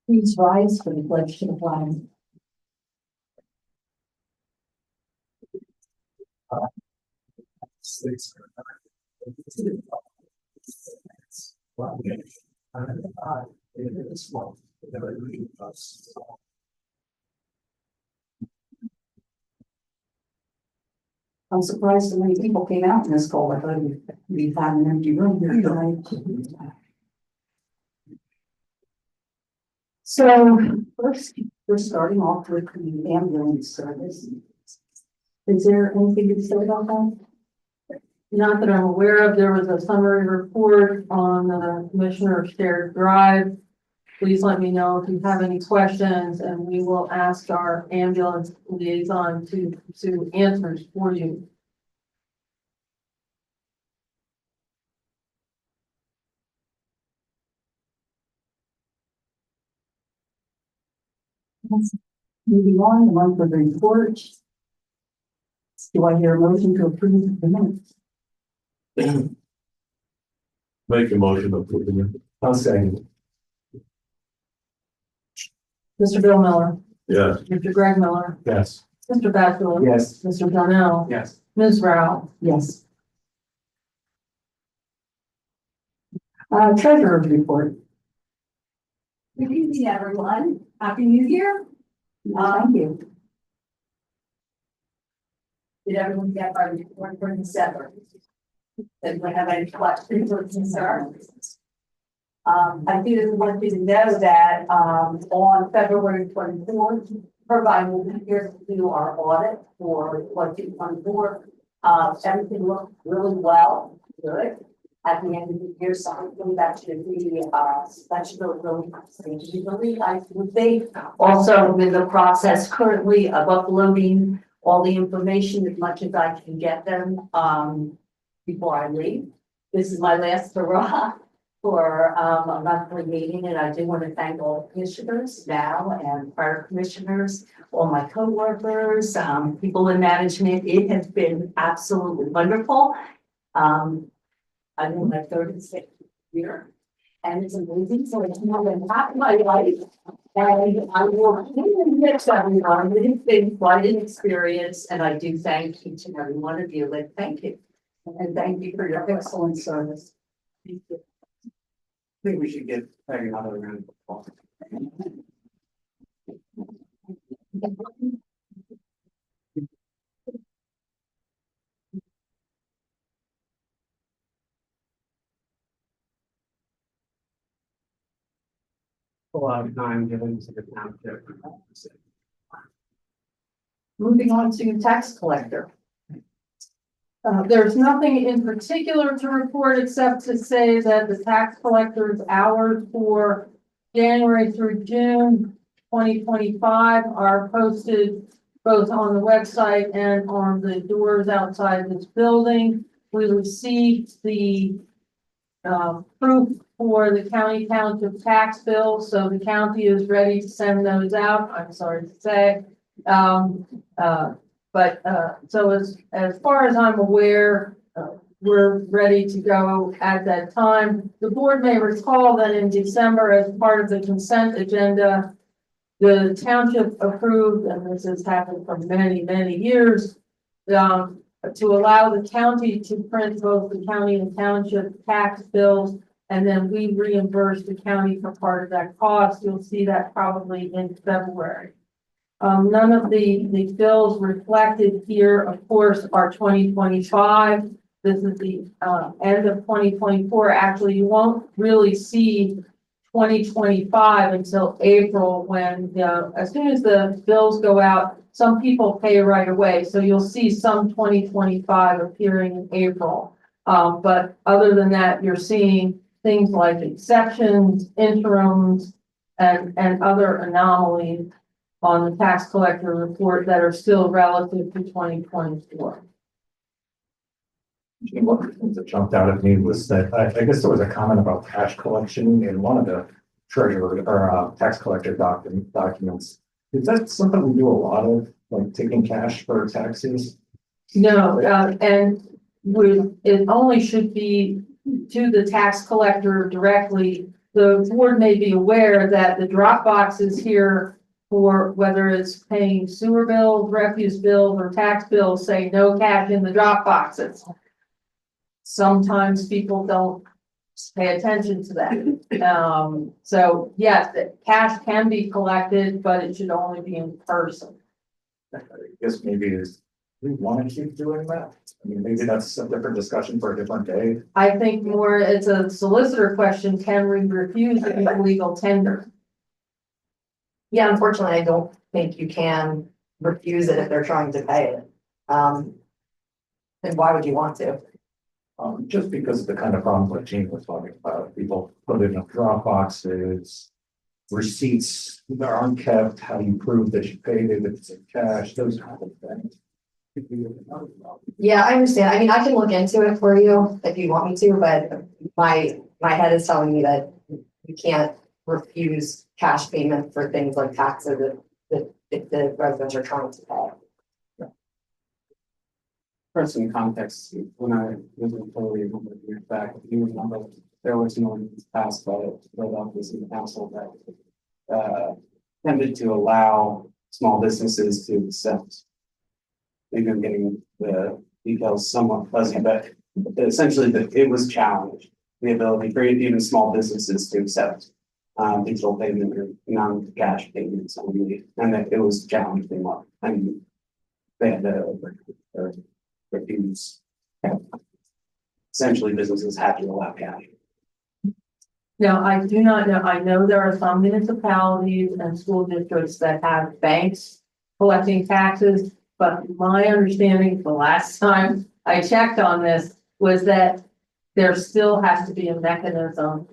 Please rise for the pledge to the flag. I'm surprised so many people came out in this cold. I thought we'd had an empty room here tonight. So first, we're starting off with the ambulance service. Is there anything to say about that? Not that I'm aware of. There was a summary report on the Commissioner Shared Drive. Please let me know if you have any questions, and we will ask our ambulance liaison to answers for you. Moving on, the monthly report. Do I hear a motion to approve the minutes? Make a motion to approve it. I'll second. Mr. Bill Miller, Yes. Mr. Greg Miller, Yes. Mr. Batchel. Yes. Mr. Donnell. Yes. Ms. Rao. Yes. Treasurer's report. Good evening, everyone. Happy New Year. Thank you. Did everyone get our report for December? Did we have any questions or concerns? I do want you to know that, on February 24th, Provide will be here to do our audit for 2024. Everything looked really well, good. At the end of the year, something that should be, that should go really nice. I would think also I'm in the process currently of uploading all the information as much as I can get them, before I leave. This is my last hurrah for, a monthly meeting, and I do want to thank all commissioners now and prior commissioners, all my coworkers, people in management. It has been absolutely wonderful. I'm in my 36th year, and it's amazing. So it's more than half my life, and I will mix everyone with these things, quite an experience, and I do thank each and every one of you. And thank you, and thank you for your excellent service. Thank you. I think we should get another round of applause. A lot of time given to the township. Moving on to tax collector. There's nothing in particular to report except to say that the tax collector's hours for January through June 2025 are posted both on the website and on the doors outside this building. We received the proof for the county township tax bill, so the county is ready to send those out. I'm sorry to say. So as far as I'm aware, we're ready to go at that time. The board may recall that in December, as part of the consent agenda, the township approved, and this has happened for many, many years, to allow the county to print both the county and township tax bills, and then we reimburse the county for part of that cost. You'll see that probably in February. None of the bills reflected here, of course, are 2025. This is the end of 2024. Actually, you won't really see 2025 until April, when as soon as the bills go out, some people pay right away. So you'll see some 2025 appearing in April. But other than that, you're seeing things like exceptions, interims, and other anomalies on the tax collector report that are still relative to 2024. One of the things that jumped out at me was that I guess there was a comment about cash collection in one of the treasurer or tax collector documents. Is that something we do a lot of, like taking cash for taxes? No, it only should be to the tax collector directly the board may be aware that the drop boxes here for whether it's paying sewer bills, refuse bills, or tax bills say no cash in the drop boxes. Sometimes people don't pay attention to that. So yes, the cash can be collected, but it should only be in person. I guess maybe is, we want to keep doing that? I mean, maybe that's a different discussion for a different day. I think more it's a solicitor question, can we refuse an illegal tender? Yeah, unfortunately, I don't think you can refuse it if they're trying to pay it. And why would you want to? Just because of the kind of problems like Gene was talking about, people put it in drop boxes, receipts that aren't kept, how do you prove that you paid it, if it's in cash, those kind of things. Yeah, I understand. I mean, I can look into it for you if you want me to, but my head is telling me that you can't refuse cash payment for things like taxes if the residents are trying to pay. For some context, when I was employee years back, you remember there was an ordinance passed by the Philadelphia City Council that tended to allow small businesses to accept. Maybe I'm getting the details somewhat fuzzy, but essentially it was challenged, the ability for even small businesses to accept digital payment or non-cash payments only, and that it was challenged a lot. And they had to refuse. Essentially, businesses had to allow cash. Now, I do not know, I know there are some municipalities and school districts that have banks collecting taxes, but my understanding the last time I checked on this was that there still has to be a mechanism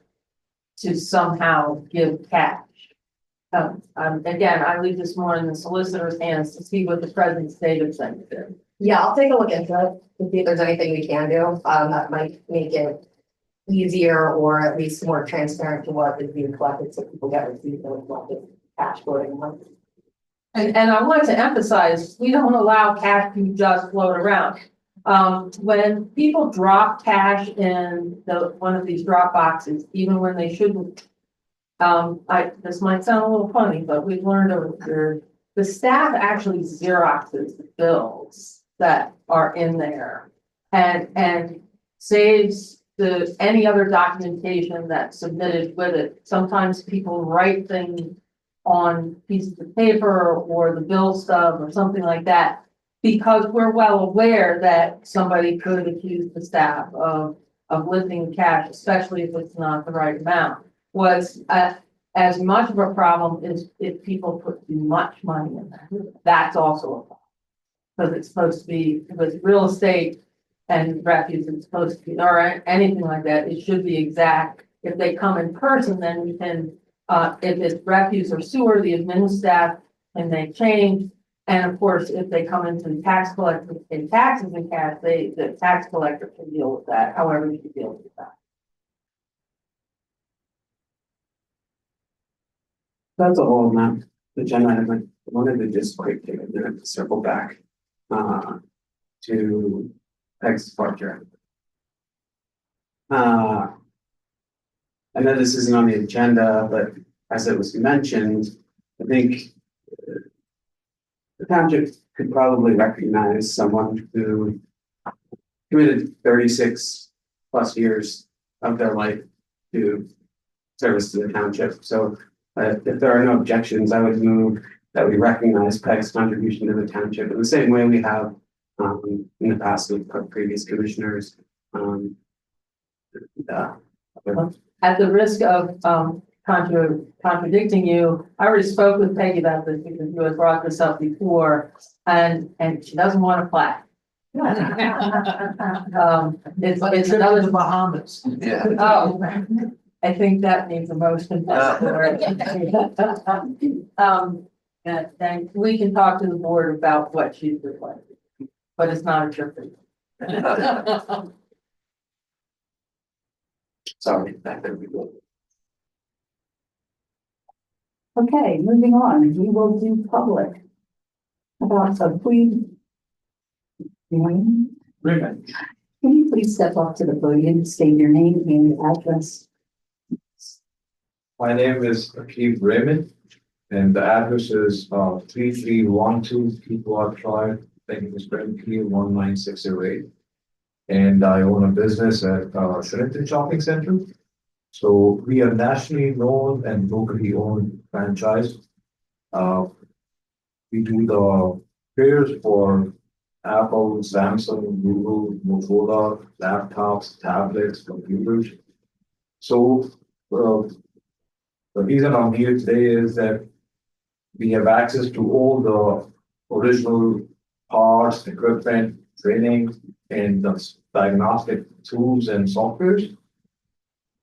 to somehow give cash. Again, I leave this more in the solicitor's hands to see what the present state of things is. Yeah, I'll take a look into it and see if there's anything we can do. That might make it easier or at least more transparent to what is being collected so people get received and what is cash flowing on. And I want to emphasize, we don't allow cash to just float around. When people drop cash in one of these drop boxes, even when they shouldn't, this might sound a little funny, but we've learned over here, the staff actually Xeroxes the bills that are in there and saves any other documentation that's submitted with it. Sometimes people write things on pieces of paper or the bill stub or something like that, because we're well aware that somebody could accuse the staff of lifting cash, especially if it's not the right amount. Was as much of a problem as if people put too much money in there. That's also a problem. Because it's supposed to be, with real estate and refuse, it's supposed to be, or anything like that, it should be exact. If they come in person, then we can, if it's refuse or sewer, the admin staff can make change. And of course, if they come into the tax collector in taxes and cash, the tax collector can deal with that, however you deal with that. That's a whole amount. The agenda item, I wanted to just quickly circle back to Peg's departure. I know this isn't on the agenda, but as it was mentioned, I think the township could probably recognize someone who committed 36 plus years of their life to service to the township. So if there are no objections, I would move that we recognize Peg's contribution to the township in the same way we have in the past with previous commissioners. At the risk of contradicting you, I already spoke with Peggy about this because you had brought this up before, and she doesn't want a plaque. It's another Bahamas. Yeah. Oh, I think that needs a motion. And we can talk to the board about what she's requesting, but it's not a trick. Sorry, that could be good. Okay, moving on, we will do public. About a please. Can you please step up to the podium, state your name and address? My name is Akeem Raymond, and the address is 3312 Pequot Drive, Penguin Springfield 19608. And I own a business at Shillington Shopping Center. So we are nationally known and locally owned franchise. We do the fairs for Apple, Samsung, Google, Motorola, laptops, tablets, computers. So the reason I'm here today is that we have access to all the original parts, equipment, training, and the diagnostic tools and softwares.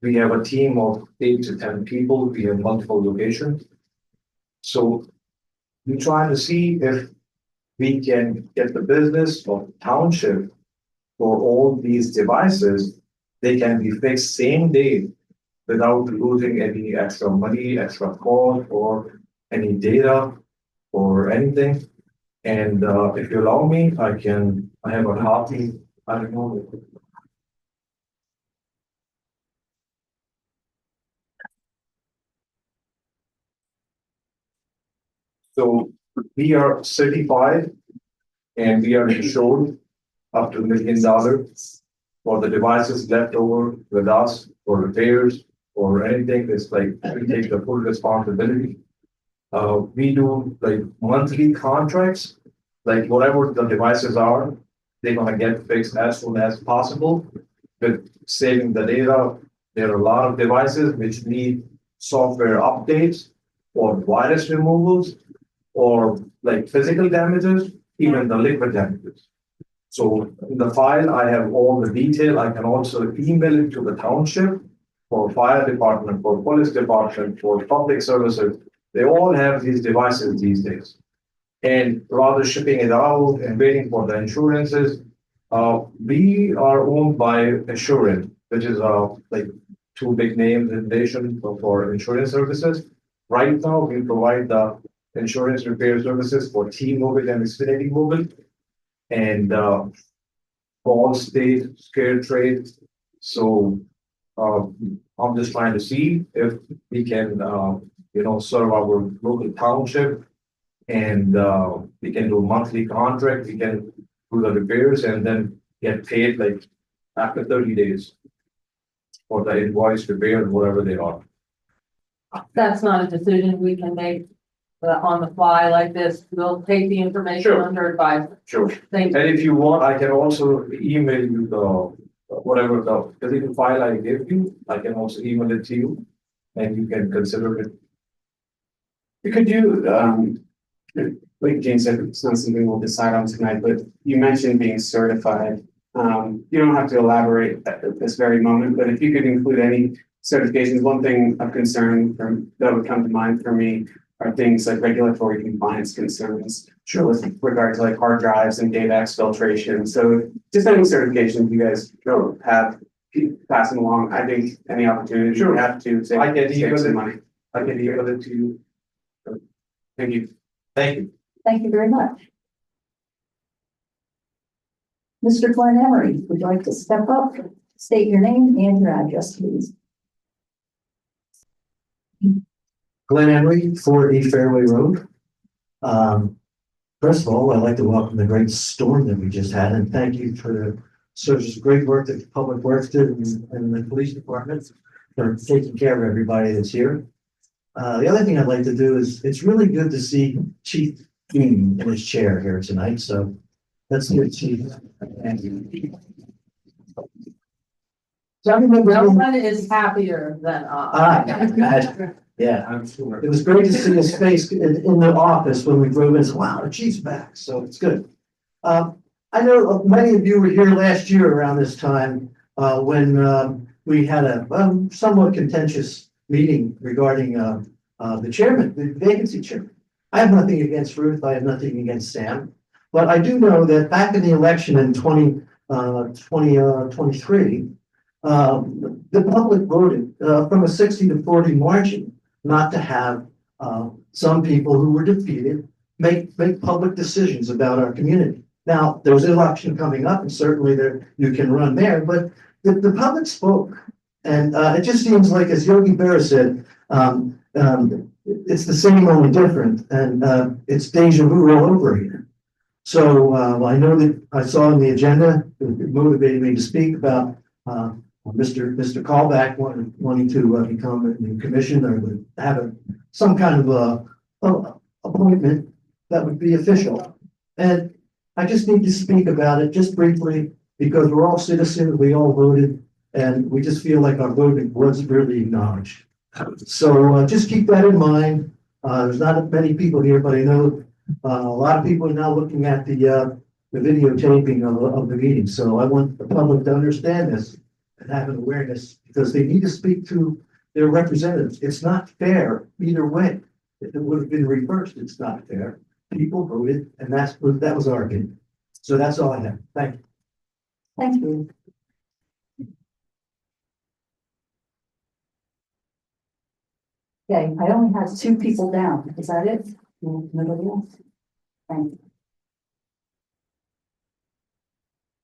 We have a team of 8 to 10 people. We have multiple locations. So we're trying to see if we can get the business of township for all these devices. They can be fixed same day without losing any extra money, extra cost, or any data or anything. And if you allow me, I have a copy. I don't know. So we are certified and we are insured up to $1 million for the devices left over with us for repairs or anything. It's like we take the full responsibility. We do like monthly contracts, like whatever the devices are, they're gonna get fixed as soon as possible. With saving the data, there are a lot of devices which need software updates or virus removals or like physical damages, even the liquid damages. So in the file, I have all the detail. I can also email it to the township for fire department, for police department, for public services. They all have these devices these days. And rather shipping it out and waiting for the insurances, we are owned by Assurant, which is like 2 big names in the nation for insurance services. Right now, we provide the insurance repair services for T-Mobile and Xfinity Mobile, and all state scare trade. So I'm just trying to see if we can, serve our local township, and we can do a monthly contract. We can do the repairs and then get paid like after 30 days for the invoice repairs, whatever they are. That's not a decision we can make on the fly like this. We'll take the information Sure. under advisement. Sure. Thank you. And if you want, I can also email you whatever the physical file I gave you. I can also email it to you, and you can consider it. Could you, like Jane said, it's not something we'll decide on tonight, but you mentioned being certified. You don't have to elaborate at this very moment, but if you could include any certifications, one thing of concern that would come to mind for me are things like regulatory compliance concerns. Sure. With regard to like hard drives and data exfiltration. So just any certifications you guys have, pass them along. I think any opportunity you have to save, I can save some money. I can email it to you. Thank you. Thank you. Thank you very much. Mr. Glenn Emery, would you like to step up, state your name and your address, please? Glenn Henry, 4 Fairway Road. First of all, I'd like to welcome the great storm that we just had, and thank you for the great work that Public Works did and the police department for taking care of everybody that's here. The other thing I'd like to do is, it's really good to see Chief Dean in his chair here tonight, so that's good, Chief. Thank you. No one is happier than us. Yeah. I'm sure. It was great to see his face in the office when we drove in. So, wow, the chief's back. So it's good. I know many of you were here last year around this time when we had a somewhat contentious meeting regarding the chairman, the vacancy chairman. I have nothing against Ruth. I have nothing against Sam. But I do know that back in the election in 2023, the public voted from a 60 to 40 margin not to have some people who were defeated make public decisions about our community. Now, there's an election coming up, and certainly you can run there, but the public spoke. And it just seems like, as Yogi Berra said, It's the same, only different, and, it's deja vu all over again. So, I know that I saw in the agenda, it motivated me to speak about, Mr. Callback wanting to become a new commissioner, would have some kind of appointment that would be official. And I just need to speak about it just briefly, because we're all citizens, we all voted, and we just feel like our voting wasn't really acknowledged. So just keep that in mind. There's not many people here, but I know a lot of people are now looking at the videotaping of the meeting. So I want the public to understand this and have an awareness, because they need to speak to their representatives. It's not fair either way. If it would have been reversed, it's not fair. People voted, and that was our opinion. So that's all I have. Thank you. Thank you. Okay, I only have two people down. Is that it? Nobody else? Thank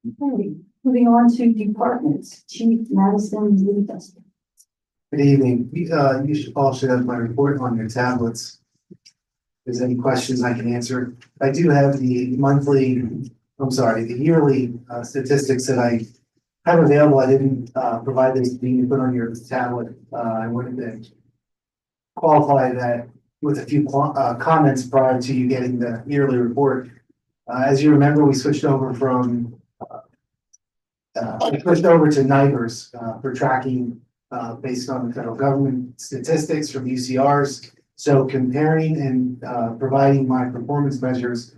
you. Okay, moving on to departments. Chief Madison Lee Dustin. Good evening. You should all should have my report on your tablets. If there's any questions I can answer. I do have the the yearly statistics that I have available. I didn't provide this to you, put on your tablet. I wanted to qualify that with a few comments prior to you getting the yearly report. As you remember, we switched over to NIBRS for tracking based on the federal government statistics from UCRs. So comparing and providing my performance measures,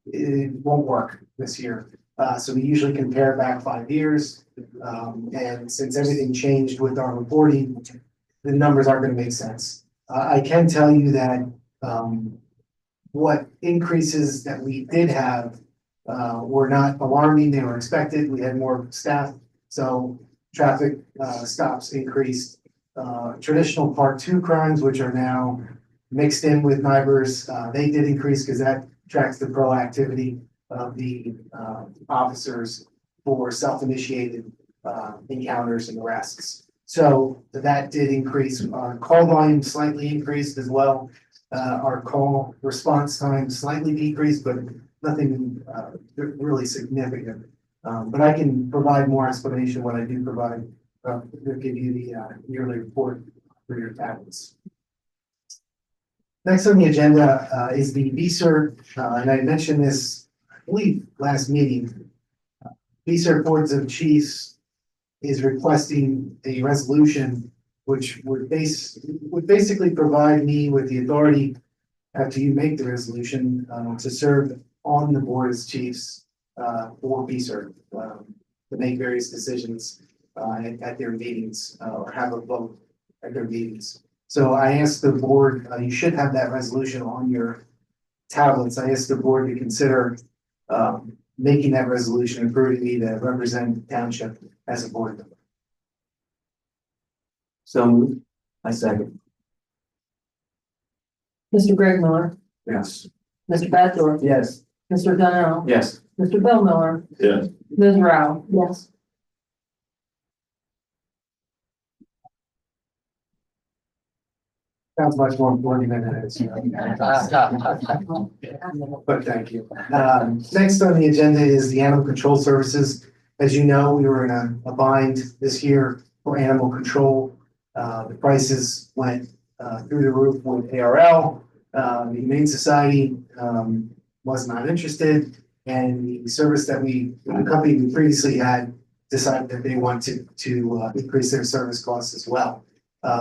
it won't work this year. So we usually compare back 5 years. And since everything changed with our reporting, the numbers aren't going to make sense. I can tell you that what increases that we did have were not alarming. They were expected. We had more staff. So traffic stops increased. Traditional Part 2 crimes, which are now mixed in with NIBRS, they did increase because that tracks the proactivity of the officers for self-initiated encounters and arrests. So that did increase. Our call volume slightly increased as well. Our call response time slightly decreased, but nothing really significant. But I can provide more explanation when I do provide, give you the yearly report for your tablets. Next on the agenda is the VSER, and I mentioned this, I believe, last meeting. VSER Boards of Chiefs is requesting a resolution which would basically provide me with the authority, after you make the resolution, to serve on the board as chiefs for VSER, to make various decisions at their meetings or have a vote at their meetings. So I asked the board, you should have that resolution on your tablets. I asked the board to consider making that resolution, approving me to represent the township as a board member. So moved. I second. Mr. Greg Miller, Yes. Mr. Bezdorf, Yes. Mr. Donnell, Yes. Mr. Bill Miller, Yes. Ms. Rao. Yes. Sounds much more important than it is. But thank you. Next on the agenda is the animal control services. As you know, we were in a bind this year for animal control. The prices went through the roof with ARL. The Humane Society was not interested, and the service that the company we previously had decided that they wanted to increase their service costs as well.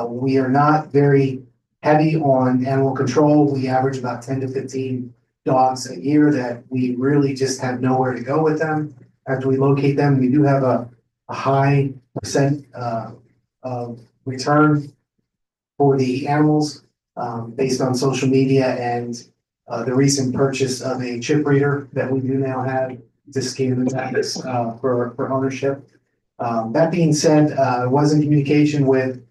We are not very heavy on animal control. We average about 10 to 15 dogs a year that we really just have nowhere to go with them. After we locate them, we do have a high percent of return for the animals based on social media and the recent purchase of a chip reader that we do now have to scan the tags for ownership. That being said, I was in communication with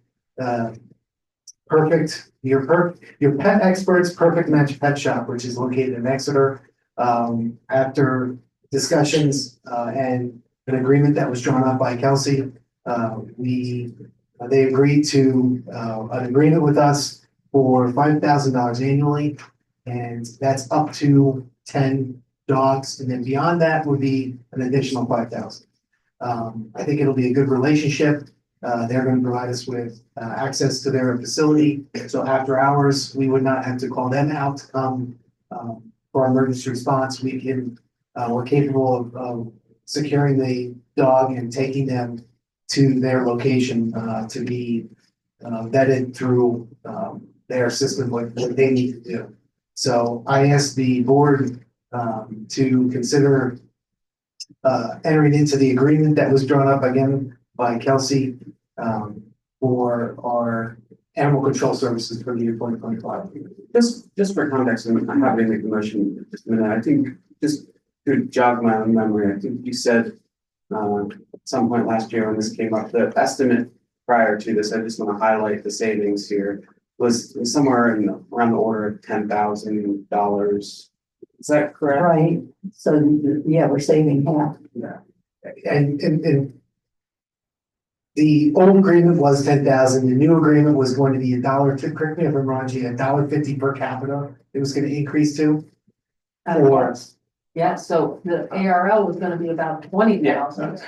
your pet experts, Perfect Match Pet Shop, which is located in Exeter. After discussions and an agreement that was drawn up by Kelsey, we They agreed to, an agreement with us for $5,000 annually. And that's up to 10 dogs. And then beyond that would be an additional 5,000. I think it'll be a good relationship. They're going to provide us with access to their facility. So after hours, we would not have to call them out to come for emergency response. We're capable of securing the dog and taking them to their location to be vetted through their system, what they need to do. So I asked the board to consider entering into the agreement that was drawn up again by Kelsey for our animal control services for the year 2025. Just for context, and I'm happy to make the motion in just a minute. I think just to jog my own memory, I think you said at some point last year when this came up, the estimate prior to this, I just want to highlight the savings here, was somewhere around the order of $10,000. Is that correct? Right, so, yeah, we're saving half. Yeah. And the old agreement was 10,000. The new agreement was going to be $1, correct me if I'm wrong, Gina, $1.50 per capita. It was going to increase to. Or, Yeah, so the ARL was gonna be about 20,000.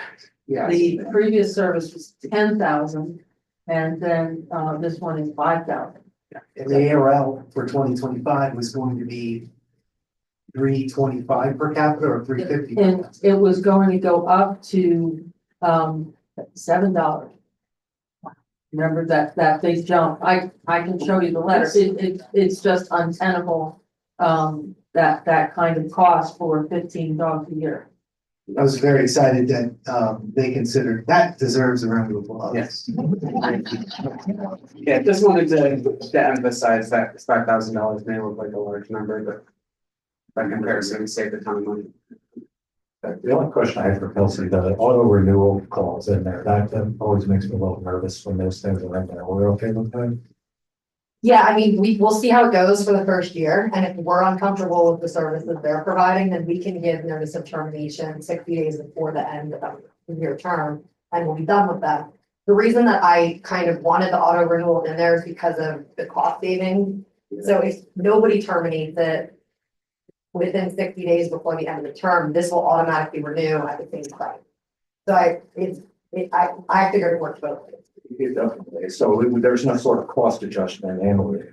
yeah. The previous service was 10,000, and then, this one is 5,000. And the ARL for 2025 was going to be $3.25 per capita or $3.50. And it was going to go up to, $7. Remember that big jump? I can show you the letter. It's just untenable, that kind of cost for 15 dogs a year. I was very excited that they considered that deserves a round of applause. Yes. Yeah, just wanted to emphasize that $5,000 may look like a large number, but by comparison, we saved a ton of money. The only question I have for Kelsey, the auto renewal clause in there, that always makes me a little nervous when those things are in there. We're okay with that? Yeah, I mean, we'll see how it goes for the first year, and if we're uncomfortable with the services they're providing, then we can give notice of termination 60 days before the end of the year term, and we'll be done with that. The reason that I kind of wanted the auto renewal in there is because of the cost saving. So if nobody terminates it within 60 days before the end of the term, this will automatically renew at the same price. So I figured it worked both ways. So there's no sort of cost adjustment annually.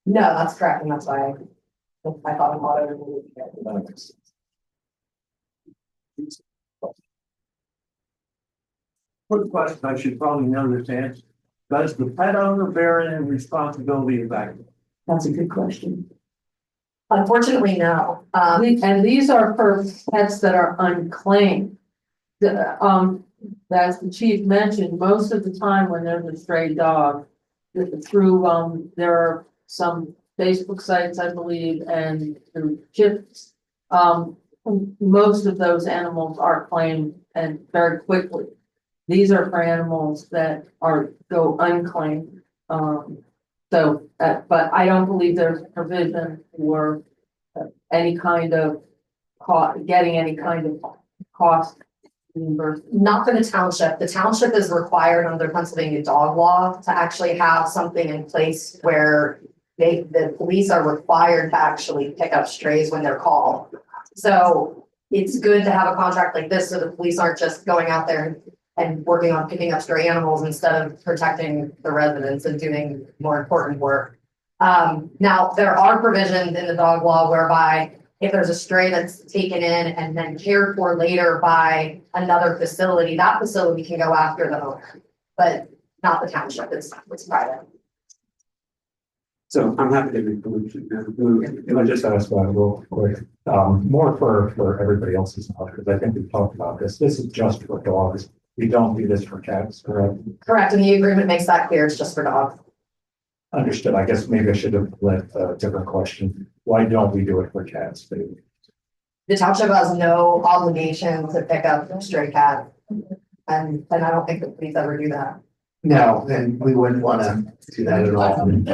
No, that's correct, and that's why I thought an auto renewal would be good. That makes sense. Quick question, I should probably know this answer. Does the pet owner bear any responsibility of that? That's a good question. Unfortunately, no. And these are for pets that are unclaimed. As the chief mentioned, most of the time when there's a stray dog, through, there are some Facebook sites, I believe, and through chips. Most of those animals are claimed and very quickly. These are for animals that go unclaimed. But I don't believe there's provision for any kind of getting any kind of cost reimbursement. Not for the township. The township is required under Pennsylvania dog law to actually have something in place where the police are required to actually pick up strays when they're called. So it's good to have a contract like this so the police aren't just going out there and working on picking up stray animals instead of protecting the residents and doing more important work. Now, there are provisions in the dog law whereby if there's a stray that's taken in and then cared for later by another facility, that facility can go after the owner, but not the township. It's private. So I'm happy to move. Can I just ask one real quick, more for everybody else's knowledge, because I think we've talked about this. This is just for dogs. We don't do this for cats, correct? Correct, and the agreement makes that clear. It's just for dogs. Understood. I guess maybe I should have led a different question. Why don't we do it for cats? Maybe? The township has no obligation to pick up a stray cat. And I don't think the police ever do that. No, and we wouldn't want to do that at all. And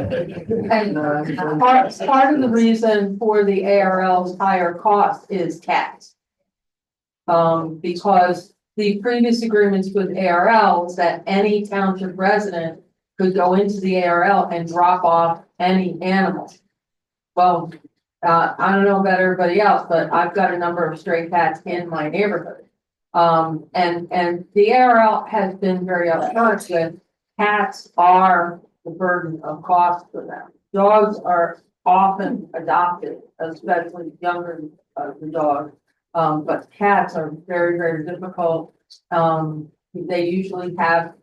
part of the reason for the ARL's higher cost is cats. Because the previous agreements with ARL was that any township resident could go into the ARL and drop off any animal. Well, I don't know about everybody else, but I've got a number of stray cats in my neighborhood. And the ARL has been very upfront with cats are the burden of cost for them. Dogs are often adopted, especially younger, the dog. But cats are very, very difficult. They usually have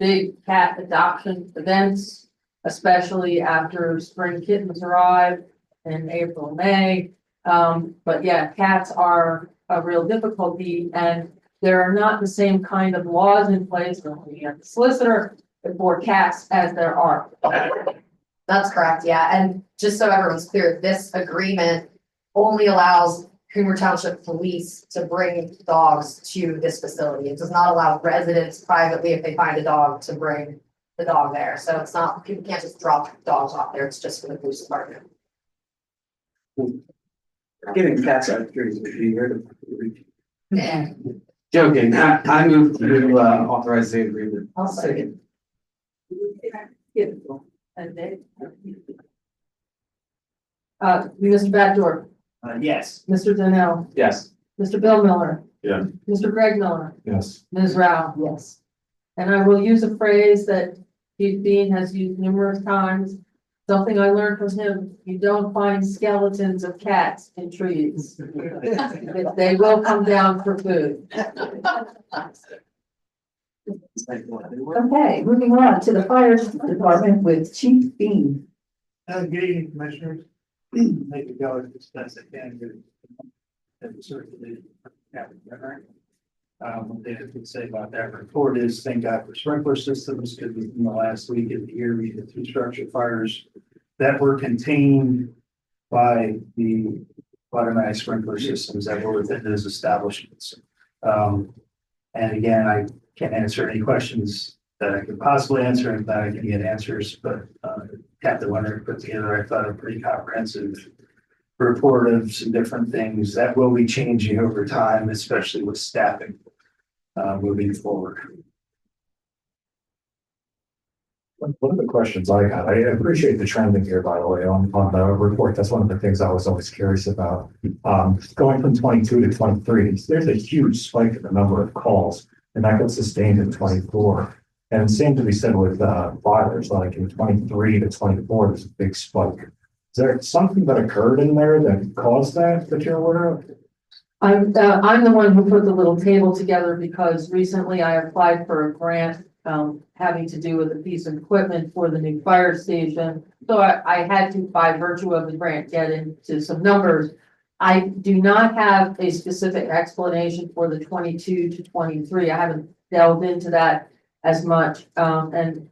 big cat adoption events, especially after spring kittens arrive in April, May. But yeah, cats are a real difficulty, and there are not the same kind of laws in place when we have the solicitor for cats as there are. That's correct, yeah, and just so everyone's clear, this agreement only allows Cumru Township Police to bring dogs to this facility. It does not allow residents privately, if they find a dog, to bring the dog there. So it's not, people can't just drop dogs off there, it's just for the police department. Getting cats out of trees would be here to. Joking, I move to authorize the agreement. I'll second. Mr. Backdoor, Yes. Mr. Donnell, Yes. Mr. Bill Miller. Yeah. Mr. Greg Miller, Yes. Ms. Rao. Yes. And I will use a phrase that Chief Bean has used numerous times. Something I learned from him, you don't find skeletons of cats in trees. They will come down for food. Okay, moving on to the fire department with Chief Bean. Good evening, commissioners. Make it go as best I can to. And certainly. What they could say about that report is, thank God for sprinkler systems, because in the last week of the year, we had 2 structure fires that were contained by the automatic sprinkler systems that were within those establishments. And again, I can't answer any questions that I could possibly answer, and that I can get answers, but Captain Winter put together, I thought, a pretty comprehensive report of some different things that will be changing over time, especially with staffing moving forward. One of the questions I had, I appreciate the trending here, by the way, on the report. That's one of the things I was always curious about. Going from 22 to 23, there's a huge spike in the number of calls, and that got sustained in 24. And same to be said with fires, like in 23 to 24, there's a big spike. Is there something that occurred in there that caused that you're aware of? I'm the one who put the little table together because recently I applied for a grant having to do with a piece of equipment for the new fire station. So I had to, by virtue of the grant, get into some numbers. I do not have a specific explanation for the 22 to 23. I haven't delved into that as much, and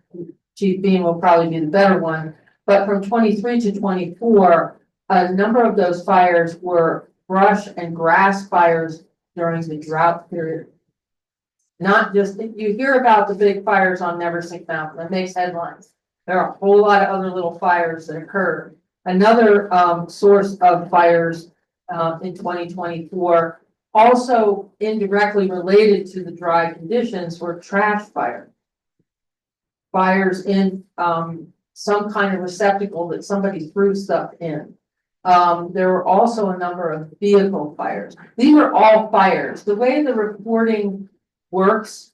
Chief Bean will probably be the better one. But from 23 to 24, a number of those fires were brush and grass fires during the drought period. Not just, you hear about the big fires on Neversink Mountain, that makes headlines. There are a whole lot of other little fires that occurred. Another source of fires in 2024, also indirectly related to the dry conditions, were trash fires. Fires in some kind of receptacle that somebody threw stuff in. There were also a number of vehicle fires. These are all fires. The way the reporting works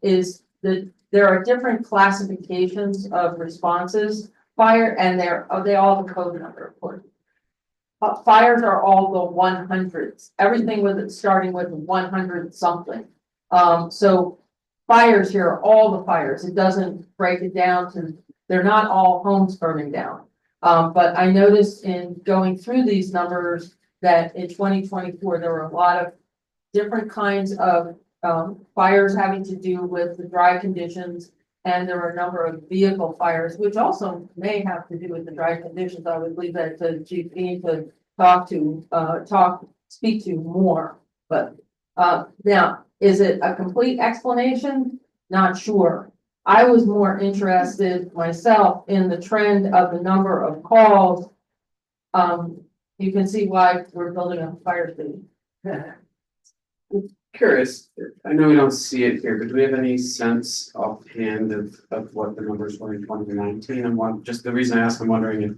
is that there are different classifications of responses. Fire, and they all have a code number, of course. Fires are all the 100s. Everything with it starting with 100 something. So fires here are all the fires. It doesn't break it down to, they're not all homes burning down. But I noticed in going through these numbers that in 2024, there were a lot of different kinds of fires having to do with the dry conditions. And there were a number of vehicle fires, which also may have to do with the dry conditions. I would leave that to Chief Bean to speak to more. But now, is it a complete explanation? Not sure. I was more interested myself in the trend of the number of calls. You can see why we're building a fire station. Curious, I know we don't see it here, but do we have any sense offhand of what the numbers were in 2019? And one, just the reason I ask, I'm wondering if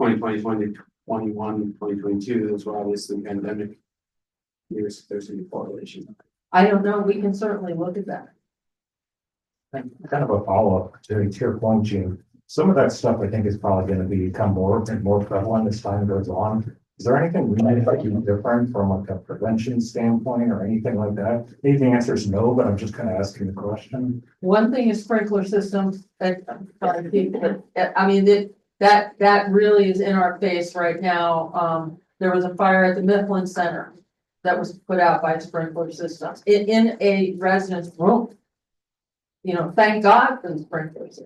2020, 2021, 2022, those were obviously pandemic years, if there's any correlation. I don't know, we can certainly look at that. Kind of a follow-up to your point, Gene. Some of that stuff I think is probably gonna become more and more prevalent as time goes on. Is there anything we might like to do different from like a prevention standpoint or anything like that? Maybe the answer is no, but I'm just kind of asking the question. One thing is sprinkler systems, I mean, that really is in our face right now. There was a fire at the Mifflin Center that was put out by a sprinkler system in a residence room. You know, thank God for the sprinklers.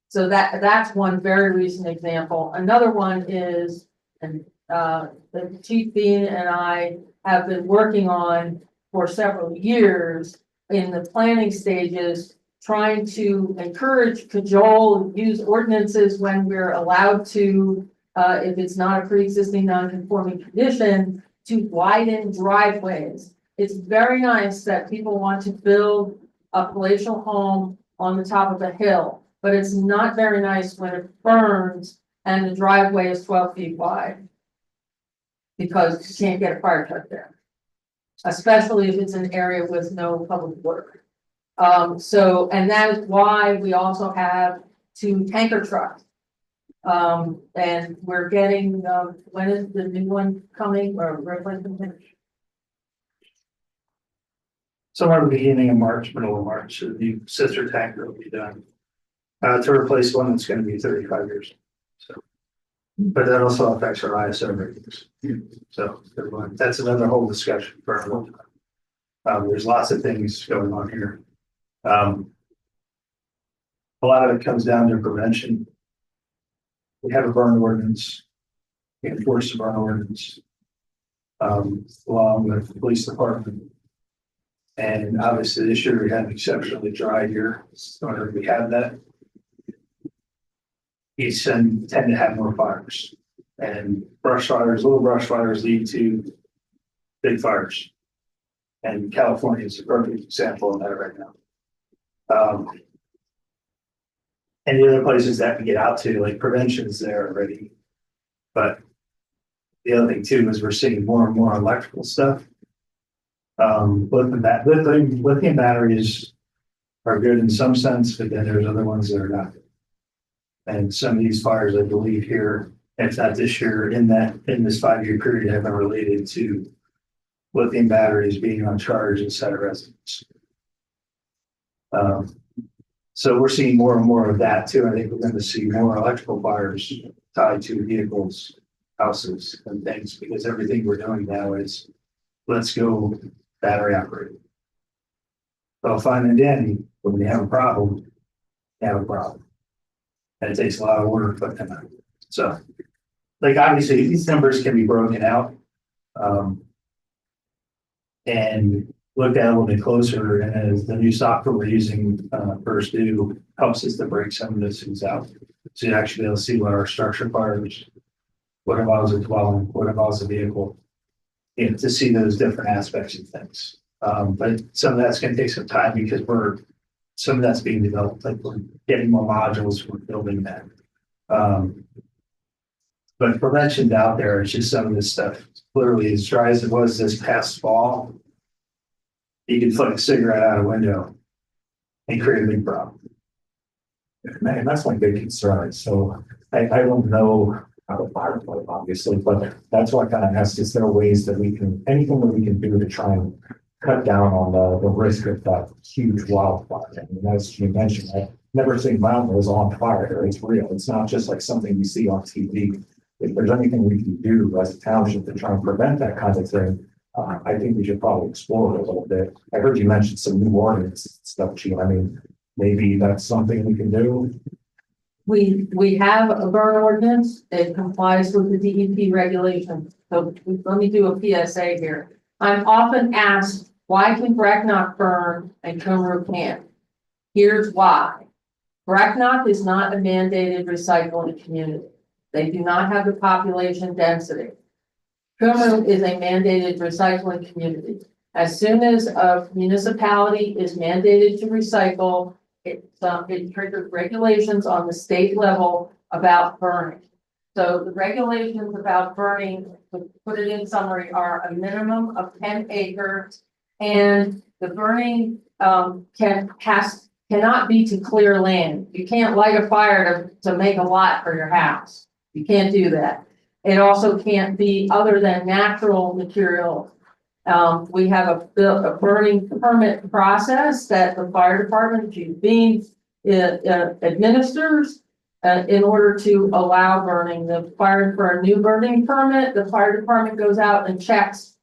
So that's one very recent example. Another one is, and the Chief Bean and I have been working on for several years in the planning stages, trying to encourage, cajole, use ordinances when we're allowed to, if it's not a pre-existing non-conforming condition, to widen driveways. It's very nice that people want to build a palatial home on the top of a hill, but it's not very nice when it burns and the driveway is 12 feet wide. Because you can't get a fire truck there. Especially if it's an area with no public water. And that is why we also have 2 tanker trucks. And we're getting, when is the new one coming or replacement? Somewhere in the beginning of March, middle of March, the sister tanker will be done. To replace one that's gonna be 35 years. So, but that also affects our ISO ratings. So that's another whole discussion for a long time. There's lots of things going on here. A lot of it comes down to prevention. We have a burn ordinance. We enforce the burn ordinance. Along with the police department. And obviously this year we had an exceptionally dry year. Whenever we have that, you tend to have more fires. And brush fires, little brush fires lead to big fires. And California is a perfect example of that right now. And the other places that we get out to, like prevention is there already. But the other thing too is we're seeing more and more electrical stuff. Lithium batteries are good in some sense, but then there's other ones that are not good. And some of these fires, I believe here, if not this year, in this 5-year period, have been related to lithium batteries being on charge inside of residents. So we're seeing more and more of that too. I think we're going to see more electrical fires tied to vehicles, houses, and things, because everything we're doing now is let's go battery operated. Well, fine and dandy, when you have a problem, you have a problem. And it takes a lot of work to put them out. So, like, obviously, these numbers can be broken out and looked at a little bit closer. And as the new software we're using, First Due, helps us to break some of those things out. So you actually be able to see what our structure fires, what involves a dwelling, what involves a vehicle, you know, to see those different aspects of things. But some of that's going to take some time because some of that's being developed, like we're getting more modules, we're building that. But prevention's out there, it's just some of this stuff, literally as dry as it was this past fall, you can flick a cigarette out a window and create a big problem. Man, that's my big concern. So I don't know how to fire fight, obviously, but that's why I kind of asked, is there ways that we can, anything that we can do to try and cut down on the risk of that huge wildfire? I mean, as you mentioned, I've never seen mountain was on fire. It's real. It's not just like something you see on TV. If there's anything we can do as a township to try and prevent that kind of thing, I think we should probably explore it a little bit. I heard you mention some new ordinance stuff, Gene. I mean, maybe that's something we can do. We have a burn ordinance. It complies with the DEP regulations. So let me do a PSA here. I'm often asked, why can Brecknock burn and Cumru can't? Here's why. Brecknock is not a mandated recycling community. They do not have the population density. Cumru is a mandated recycling community. As soon as a municipality is mandated to recycle, it triggers regulations on the state level about burning. So the regulations about burning, to put it in summary, are a minimum of 10 acres. And the burning cannot be to clear land. You can't light a fire to make a lot for your house. You can't do that. It also can't be other than natural material. We have a burning permit process that the fire department, Chief Bean, administers in order to allow burning. The fire for a new burning permit, the fire department goes out and checks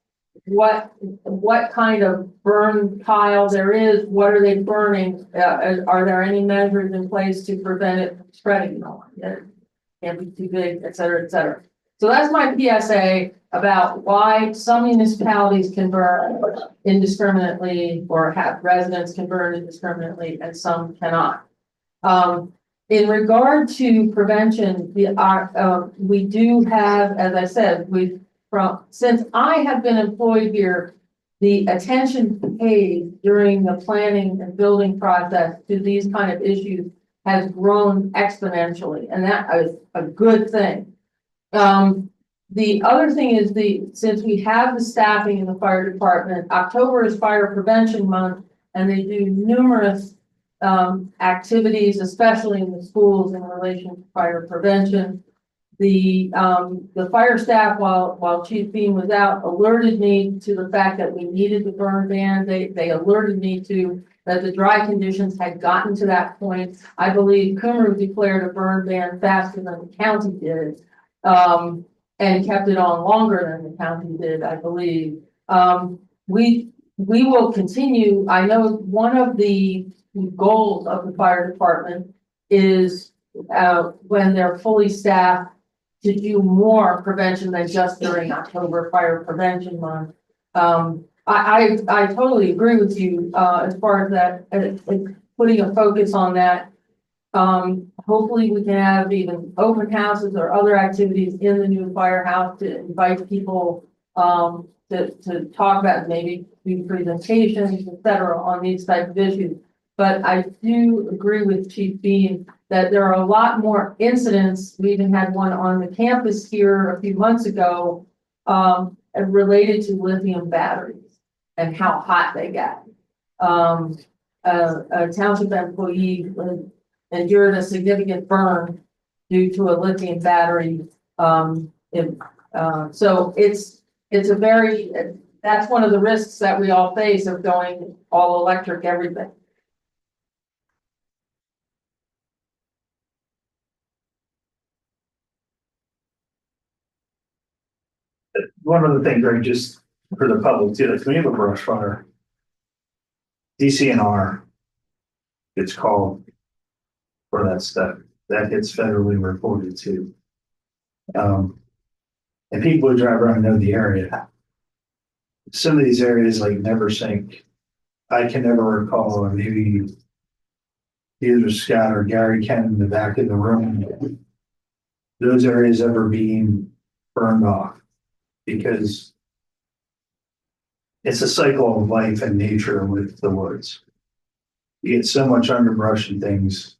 what kind of burn pile there is, what are they burning, are there any measures in place to prevent it from spreading? It can't be too big, et cetera, et cetera. So that's my PSA about why some municipalities can burn indiscriminately or have residents can burn indiscriminately and some cannot. In regard to prevention, we do have, as I said, since I have been employed here, the attention paid during the planning and building process to these kind of issues has grown exponentially, and that is a good thing. The other thing is since we have the staffing in the fire department, October is fire prevention month, and they do numerous activities, especially in the schools in relation to fire prevention. The fire staff, while Chief Bean was out, alerted me to the fact that we needed the burn ban. They alerted me to that the dry conditions had gotten to that point. I believe Cumru declared a burn ban faster than the county did, and kept it on longer than the county did, I believe. We will continue. I know one of the goals of the fire department is when they're fully staffed to do more prevention than just during October Fire Prevention Month. I totally agree with you as far as that, putting a focus on that. Hopefully we can have even open houses or other activities in the new firehouse to invite people to talk about, maybe do presentations, et cetera, on these type of issues. But I do agree with Chief Bean that there are a lot more incidents. We even had one on the campus here a few months ago related to lithium batteries and how hot they get. A township employee endured a significant burn due to a lithium battery. So it's a very, that's one of the risks that we all face of going all electric everything. One of the things, Greg, just for the public too, if we have a brush fire, DCNR, it's called for that stuff, that gets federally reported too. And people who drive around know the area. Some of these areas like Neversink, I can never recall, or maybe either Scott or Gary Ken in the back of the room, those areas ever being burned off, because it's a cycle of life and nature with the woods. You get so much underbrush and things.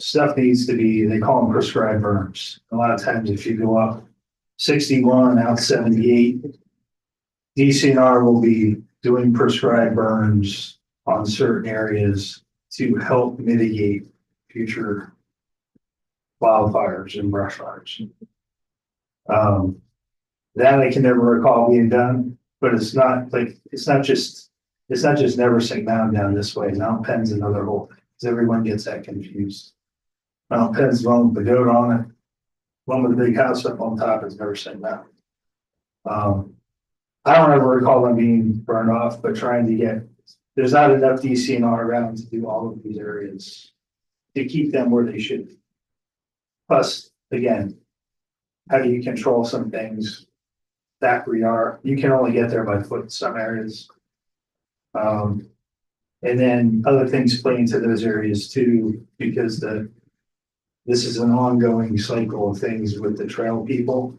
Stuff needs to be, they call them prescribed burns. A lot of times if you go up 61 out 78, DCNR will be doing prescribed burns on certain areas to help mitigate future wildfires and brush fires. That I can never recall being done, but it's not just Neversink Mountain down this way. Mount Penn's another whole thing, because everyone gets that confused. Mount Penn's one with the goat on it. One with the big house up on top is Neversink Mountain. I don't ever recall them being burned off, but trying to get, there's not enough DCNR around to do all of these areas to keep them where they should be. Plus, again, how do you control some things that we are? You can only get there by foot in some areas. And then other things play into those areas too, because this is an ongoing cycle of things with the trail people.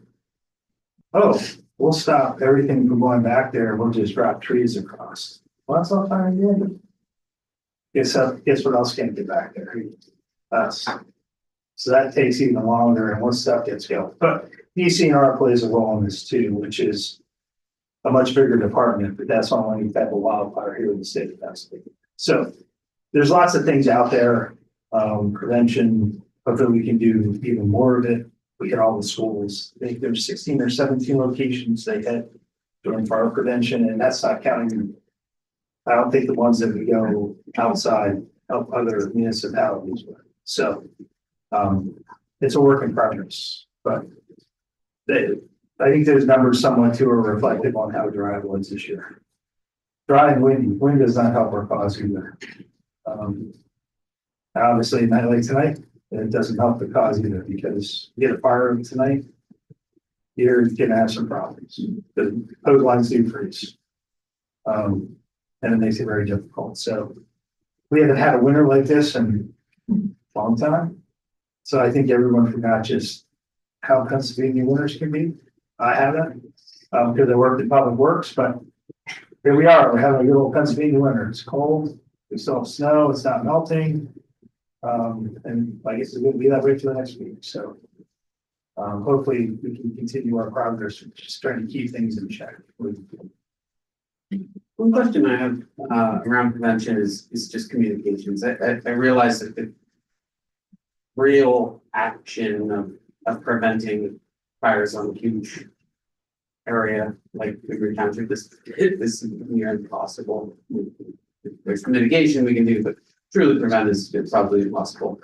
Oh, we'll stop everything from going back there, we'll just drop trees across. Well, that's all fine, yeah. Guess what else can't get back there? Us. So that takes even longer and once stuff gets going, but DCNR plays a role in this too, which is a much bigger department, but that's on any type of wildfire here in the state of Pennsylvania. So there's lots of things out there, prevention, hopefully we can do even more of it. We hit all the schools. I think there's 16 or 17 locations they hit during fire prevention, and that's not counting. I don't think the ones that we go outside help other municipalities with. So it's a work in progress, but I think those numbers somewhat too are reflective on how dry it was this year. Dry and windy. Wind does not help our cause either. Obviously, not like tonight, it doesn't help the cause either because you get a fire tonight, you're gonna have some problems. The hose lines do freeze. And it makes it very difficult. So we haven't had a winter like this in a long time. So I think everyone forgot just how Pennsylvania winters can be. I haven't, because I worked in public works, but here we are, we're having a good old Pennsylvania winter. It's cold, we still have snow, it's not melting. And I guess it's gonna be that way for the next week, so. Hopefully we can continue our progress, just trying to keep things in check. One question I have around prevention is just communications. I realize that the real action of preventing fires on a huge area like Cumru Township is near impossible. There's mitigation we can do, but truly prevent is probably impossible.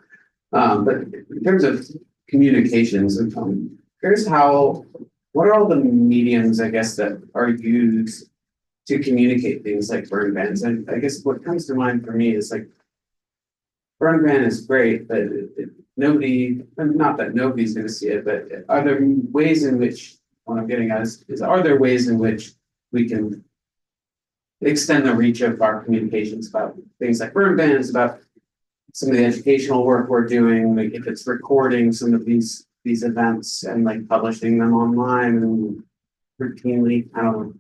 But in terms of communications, here's what are all the mediums, I guess, that are used to communicate things like burn bans? And I guess what comes to mind for me is like, burn ban is great, but nobody, not that nobody's going to see it, but are there ways in which, what I'm getting at is are there ways in which we can extend the reach of our communications about things like burn bans, about some of the educational work we're doing, like if it's recording some of these events and like publishing them online and routinely, I don't know,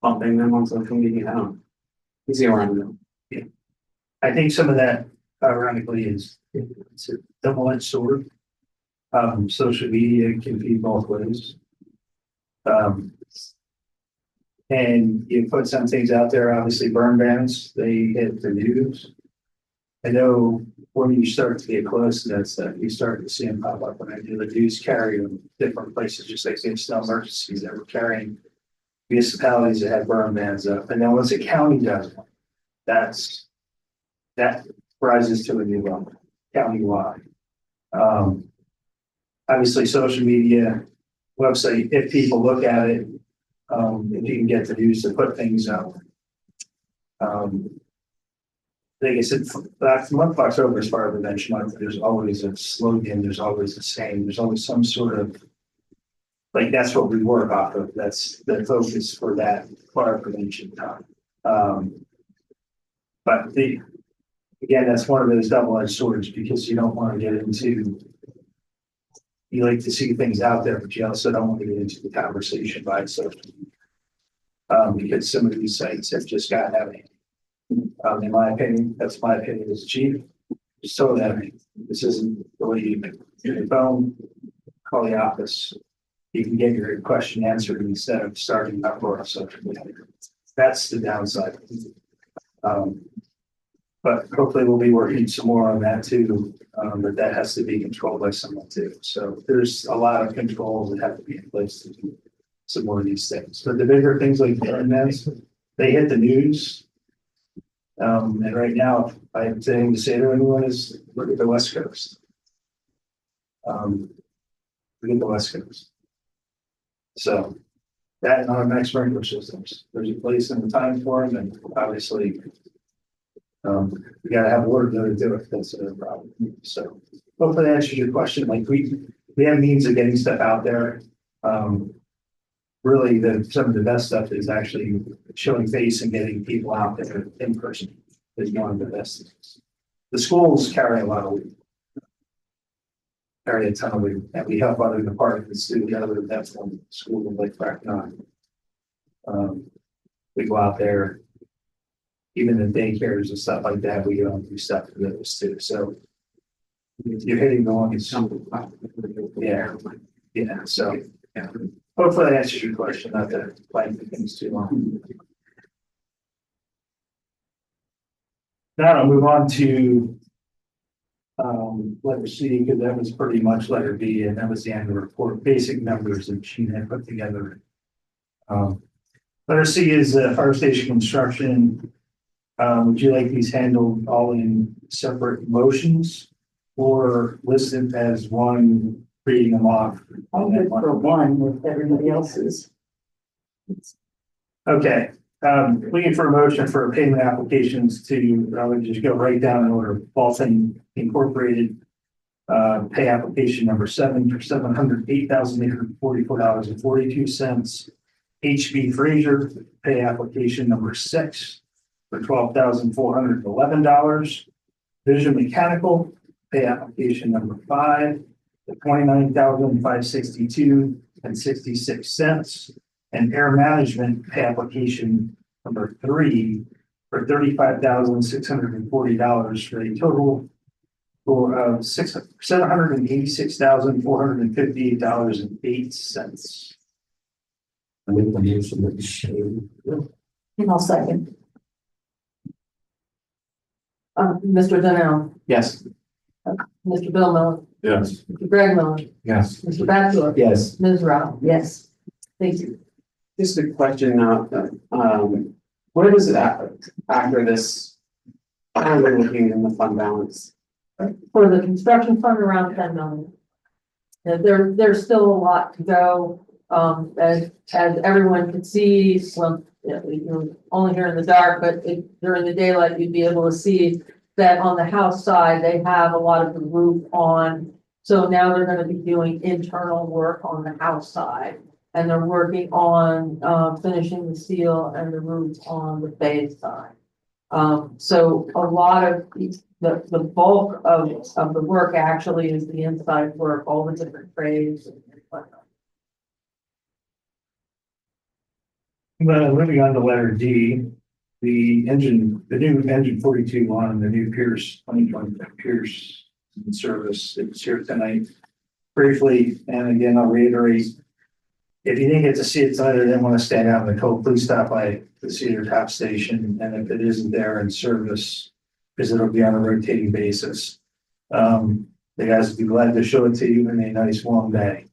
pumping them on social media, I don't know. You see where I'm going. Yeah. I think some of that ironically is it's a double-edged sword. Social media can be both ways. And you put some things out there, obviously burn bans, they hit the news. I know when you start to get close to that stuff, you start to see them pop up when I do the news carry them different places, just like the snow emergencies that were carrying municipalities that had burn bans up. And then once a county does one, that rises to a new level, countywide. Obviously social media, website, if people look at it, if you can get the news to put things up. Like I said, last month, October is fire prevention month. There's always a slogan, there's always the same, there's always some sort of, like, that's what we work off of. That's the focus for that fire prevention time. But again, that's one of those double-edged swords because you don't want to get into, you like to see things out there, but you also don't want to get into the conversation by itself. Because some of these sites have just got heavy. In my opinion, that's my opinion as chief. It's so heavy. This isn't the way you get your phone, call the office. You can get your question answered instead of starting up for social media. That's the downside. But hopefully we'll be working some more on that too. But that has to be controlled by someone too. So there's a lot of controls that have to be in place to do some more of these things. But the bigger things like burn, they hit the news. And right now, I have thing to say to anyone is look at the West Coast. Look at the West Coast. So that and automatic sprinkler systems, there's a place and a time for them, and obviously we gotta have water to do it. That's a problem. So hopefully that answers your question. Like we have means of getting stuff out there. Really, some of the best stuff is actually showing face and getting people out there in person is one of the best things. The schools carry a lot of weight. area of town, we help other departments do the other, that's one school in Lake Bracknell. We go out there, even in daycares and stuff like that, we do stuff for those too, so. You're hitting the one, it's something. Yeah, so, yeah. Hopefully that answers your question, not to plan things too long. Now I'll move on to letter C, because that was pretty much letter B, and that was the annual report, basic numbers that she had put together. Letter C is fire station construction. Would you like these handled all in separate motions or listed as one, reading them off? I'll good for one with everybody else's. Okay, looking for a motion for payment applications to, I would just go right down in order. Bolton Incorporated, pay application number 7 for $708,844.42. HB Fraser, pay application number 6 for $12,411. Vision Mechanical, pay application number 5 for $29,562.66. And Air Management, pay application number 3 for $35,640 for a total for $786,458.08. And I'll second. Mr. Donnell, Yes. Mr. Bill Miller, Yes. Mr. Greg Miller, Yes. Mr. Bachelor. Yes. Ms. Rao. Yes. Thank you. Just a question now, where does it after this? How are we looking in the fund balance? For the construction fund, around 10 million. There's still a lot to go, as everyone can see, well, you're only here in the dark, but during the daylight, you'd be able to see that on the house side, they have a lot of the roof on. So now they're gonna be doing internal work on the house side. And they're working on, finishing the seal and the roof on the bay side. So a lot of the bulk of the work actually is the inside work, all the different trades and whatnot. Moving on to letter D, the new engine 42-1, the new Pierce 2020 Pierce in service. It's here tonight briefly, and again, I'll reiterate. If you didn't get to see it tonight or didn't want to stand out in the cold, please stop by the Cedar Top Station. And if it isn't there in service, because it'll be on a rotating basis, the guys would be glad to show it to you in a nice warm day.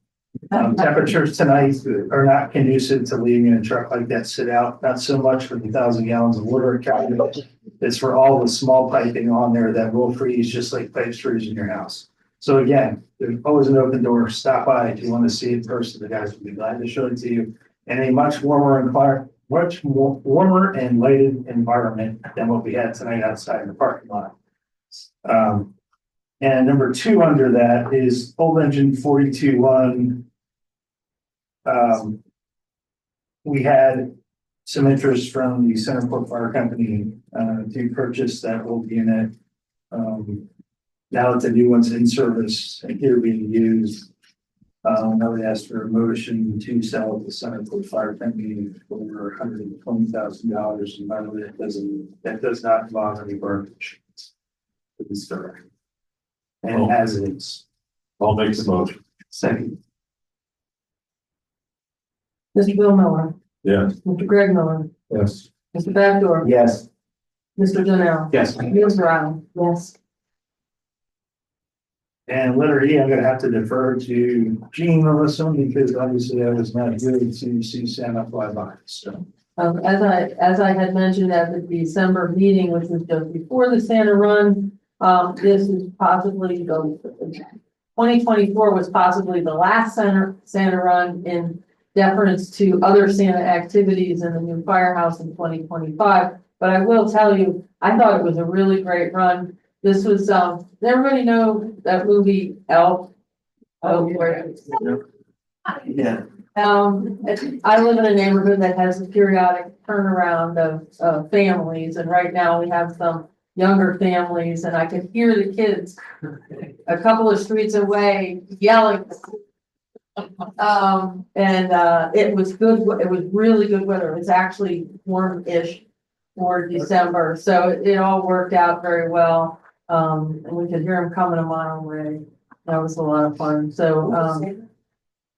Temperatures tonight are not conducive to leaving a truck like that sit out, not so much for the 1,000 gallons of water it carries. It's for all the small piping on there that will freeze just like pipes freeze in your house. So again, there's always an open door. Stop by if you want to see it in person. The guys will be glad to show it to you in a much warmer and lighted environment than what we had tonight outside in the parking lot. And number 2 under that is old engine 42-1. We had some interest from the Centerport Fire Company to purchase that old unit. Now that the new one's in service and here being used, I would ask for a motion to sell the Centerport Fire Company for $120,000. And by the way, that does not involve any garbage. And as it is. I'll make the motion. Second. Mr. Bill Miller, Yes. Mr. Greg Miller, Yes. Mr. Backdoor. Yes. Mr. Donnell. Yes. Ms. Rao. Yes. And letter E, I'm gonna have to defer to Jean on this one because obviously I was not good to see Santa fly by, so. As I had mentioned at the December meeting, which was just before the Santa run, this is possibly 2024 was possibly the last Santa run in deference to other Santa activities in the new firehouse in 2025. But I will tell you, I thought it was a really great run. This was, does everybody know that movie Elf? Oh, Yeah. I live in a neighborhood that has a periodic turnaround of families, and right now we have some younger families, and I could hear the kids a couple of streets away yelling. It was good, it was really good weather. It was actually warm-ish for December, so it all worked out very well. And we could hear them coming a mile away. That was a lot of fun. So,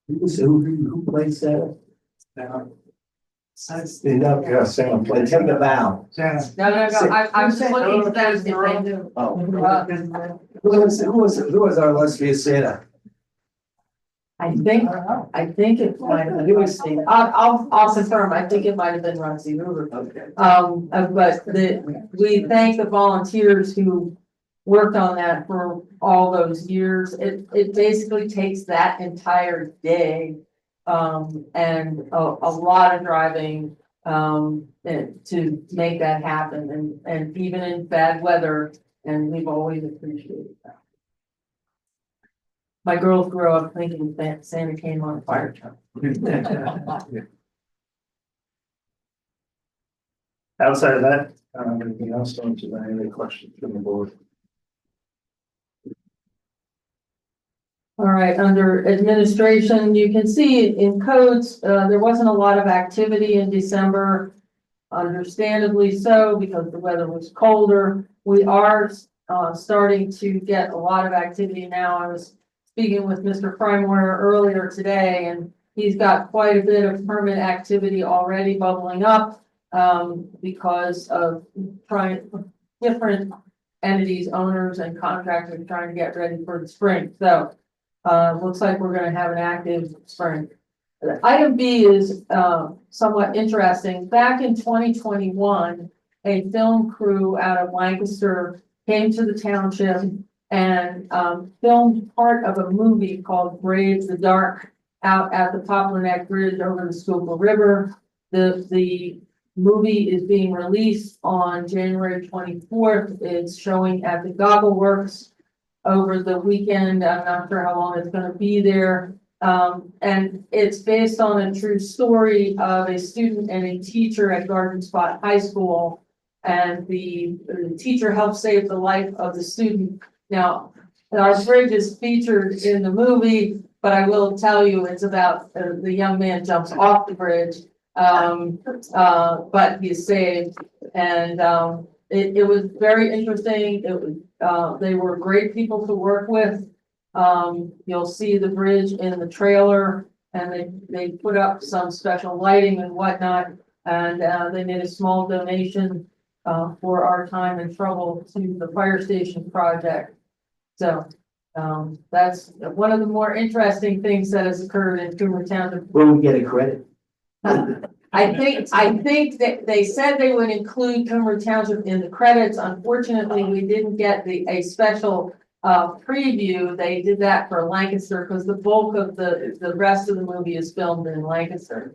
Who plays that? Stand up, yeah, Sam, play, take a bow. no, I was just looking for them if they knew. Who was our lesbian Santa? I think it might have been Steve. I'll confirm. I think it might have been Rusty Hoover. Okay. But we thank the volunteers who worked on that for all those years. It basically takes that entire day, and a lot of driving, to make that happen, and even in bad weather, and we've always appreciated that. My girls grew up thinking that Santa came on a fire truck. Outside of that, anything else, don't you have any questions from the board? All right, under administration, you can see in codes, there wasn't a lot of activity in December. Understandably so, because the weather was colder. We are starting to get a lot of activity now. I was speaking with Mr. Freimorter earlier today, and he's got quite a bit of permit activity already bubbling up, because of different entities, owners and contractors trying to get ready for the spring. So looks like we're going to have an active spring. Item B is somewhat interesting. Back in 2021, a film crew out of Lancaster came to the township and filmed part of a movie called Brave the Dark out at the Poplar Neck Bridge over the Schuylkill River. The movie is being released on January 24th. It's showing at the Goggle Works over the weekend. I'm not sure how long it's going to be there. And it's based on a true story of a student and a teacher at Garden Spot High School. And the teacher helped save the life of the student. Now, our bridge is featured in the movie, but I will tell you it's about the young man jumps off the bridge, but he's saved. And it was very interesting. It was they were great people to work with. You'll see the bridge in the trailer, and they put up some special lighting and whatnot, and they made a small donation for our time and trouble to the fire station project. So that's one of the more interesting things that has occurred in Cumru Township. Will we get a credit? I think that they said they would include Cumru Township in the credits. Unfortunately, we didn't get a special preview. They did that for Lancaster because the bulk of the rest of the movie is filmed in Lancaster.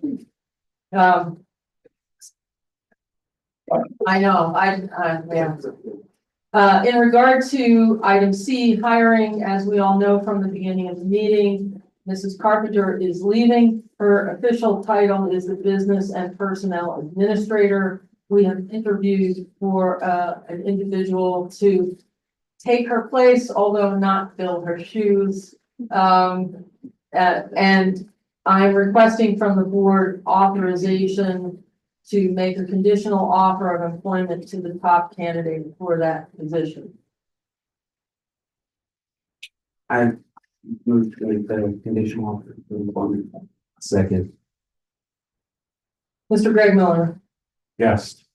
I know, yeah. In regard to item C, hiring, as we all know from the beginning of the meeting, Mrs. Carpenter is leaving. Her official title is the Business and Personnel Administrator. We have interviewed for an individual to take her place, although not fill her shoes. And I'm requesting from the board authorization to make a conditional offer of employment to the top candidate for that position. I moved to make the conditional offer for employment. Second. Mr. Greg Miller, Yes.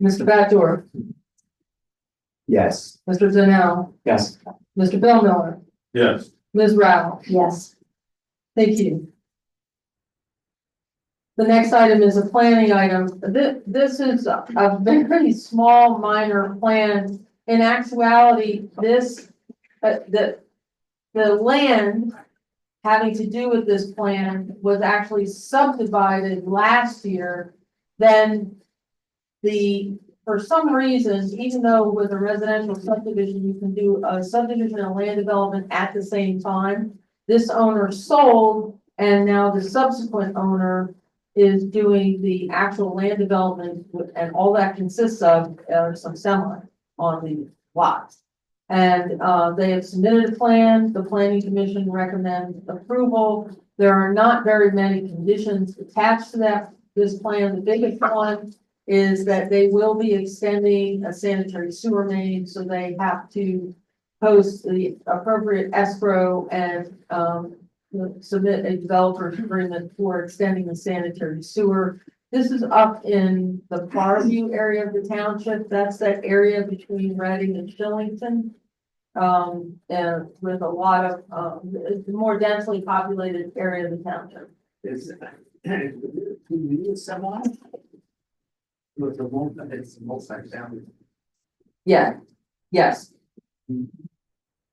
Mr. Bator, Yes. Mr. Zanell, Yes. Mr. Bill Miller, Yes. Ms. Rao. Yes. Thank you. The next item is a planning item. This is a very small, minor plan. In actuality, this, the land having to do with this plan was actually subdivided last year. Then for some reason, even though with a residential subdivision, you can do a subdivision and land development at the same time. This owner sold, and now the subsequent owner is doing the actual land development, and all that consists of some semi on the lots. And they have submitted a plan. The planning commission recommends approval. There are not very many conditions attached to this plan. The biggest one is that they will be extending a sanitary sewer main, so they have to post the appropriate escrow and submit a developer's agreement for extending the sanitary sewer. This is up in the Farview area of the township. That's that area between Reading and Shillington. And with a lot of, it's a more densely populated area of the township. Is someone? With the one, it's multi-family. Yeah, yes.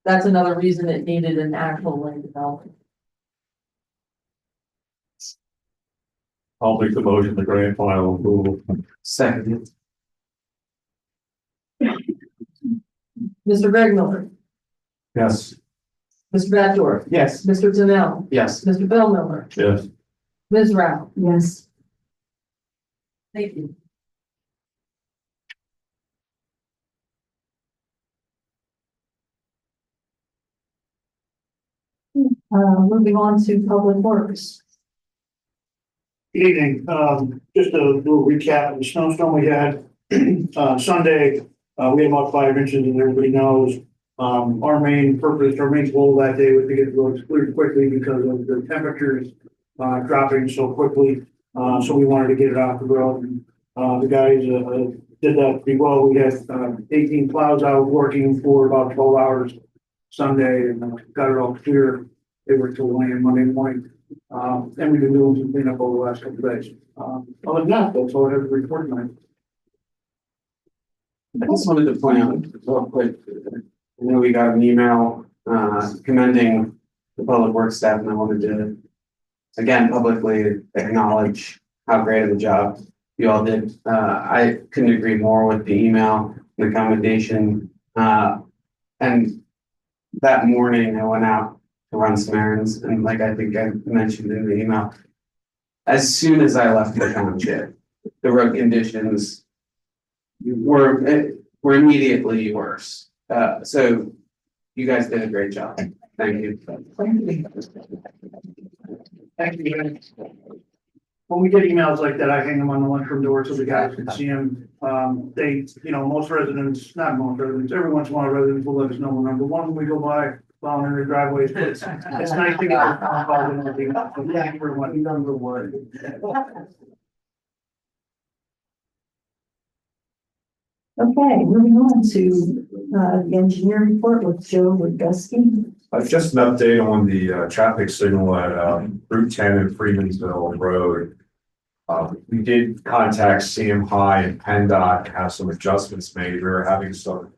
That's another reason it needed an actual land development. I'll make the motion to grant final approval. Second. Mr. Greg Miller, Yes. Mr. Bachelor, Yes. Mr. Janelle, Yes. Mr. Bill Miller, Yes. Ms. Rao. Yes. Thank you. Moving on to public works. Good evening, just a little recap of the snowstorm we had, Sunday, we had about 5 inches, as everybody knows. Our main goal that day was to get the roads cleared quickly because of the temperatures, dropping so quickly. So we wanted to get it off the road, and, the guys, did that pretty well. We had, 18 plows out working for about 12 hours Sunday, and got it all clear. They were till land Monday morning. And we've been doing some cleanup over the last couple of days. Other than that, that's all I have to report tonight. I just wanted to point out real quick, I know we got an email commending the public works staff, and I wanted to again publicly acknowledge how great of a job you all did. I couldn't agree more with the email, the commendation. And that morning I went out to run some errands, and like I think I mentioned in the email, as soon as I left the township, the road conditions were immediately worse. So you guys did a great job. Thank you. Thank you. When we get emails like that, I hang them on the lunchroom door so the guys can see them. They, most residents, not most residents, every once in a while residents will let us know when number one, we go by, plowing in their driveways, but it's nice to get a phone call and everything. So thank you for what number one. Okay, moving on to the engineer report with Joe Woodgusky. Just an update on the traffic signal at Route 10 and Freemansville Road. We did contact CM High and PennDOT to have some adjustments made. We were having some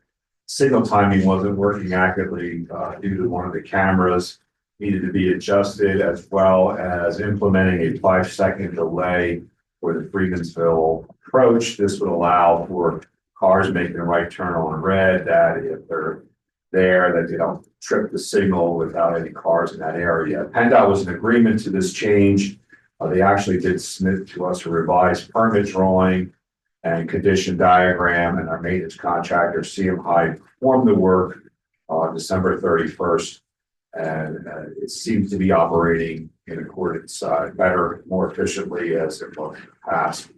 signal timing wasn't working accurately due to one of the cameras needed to be adjusted, as well as implementing a 5-second delay for the Freemansville approach. This would allow for cars making a right turn on red, that if they're there, that they don't trip the signal without any cars in that area. PennDOT was in agreement to this change. They actually did submit to us a revised permit drawing and condition diagram, and our maintenance contractor, CM High, performed the work on December 31st. And it seems to be operating in accordance better, more efficiently as it was in the past.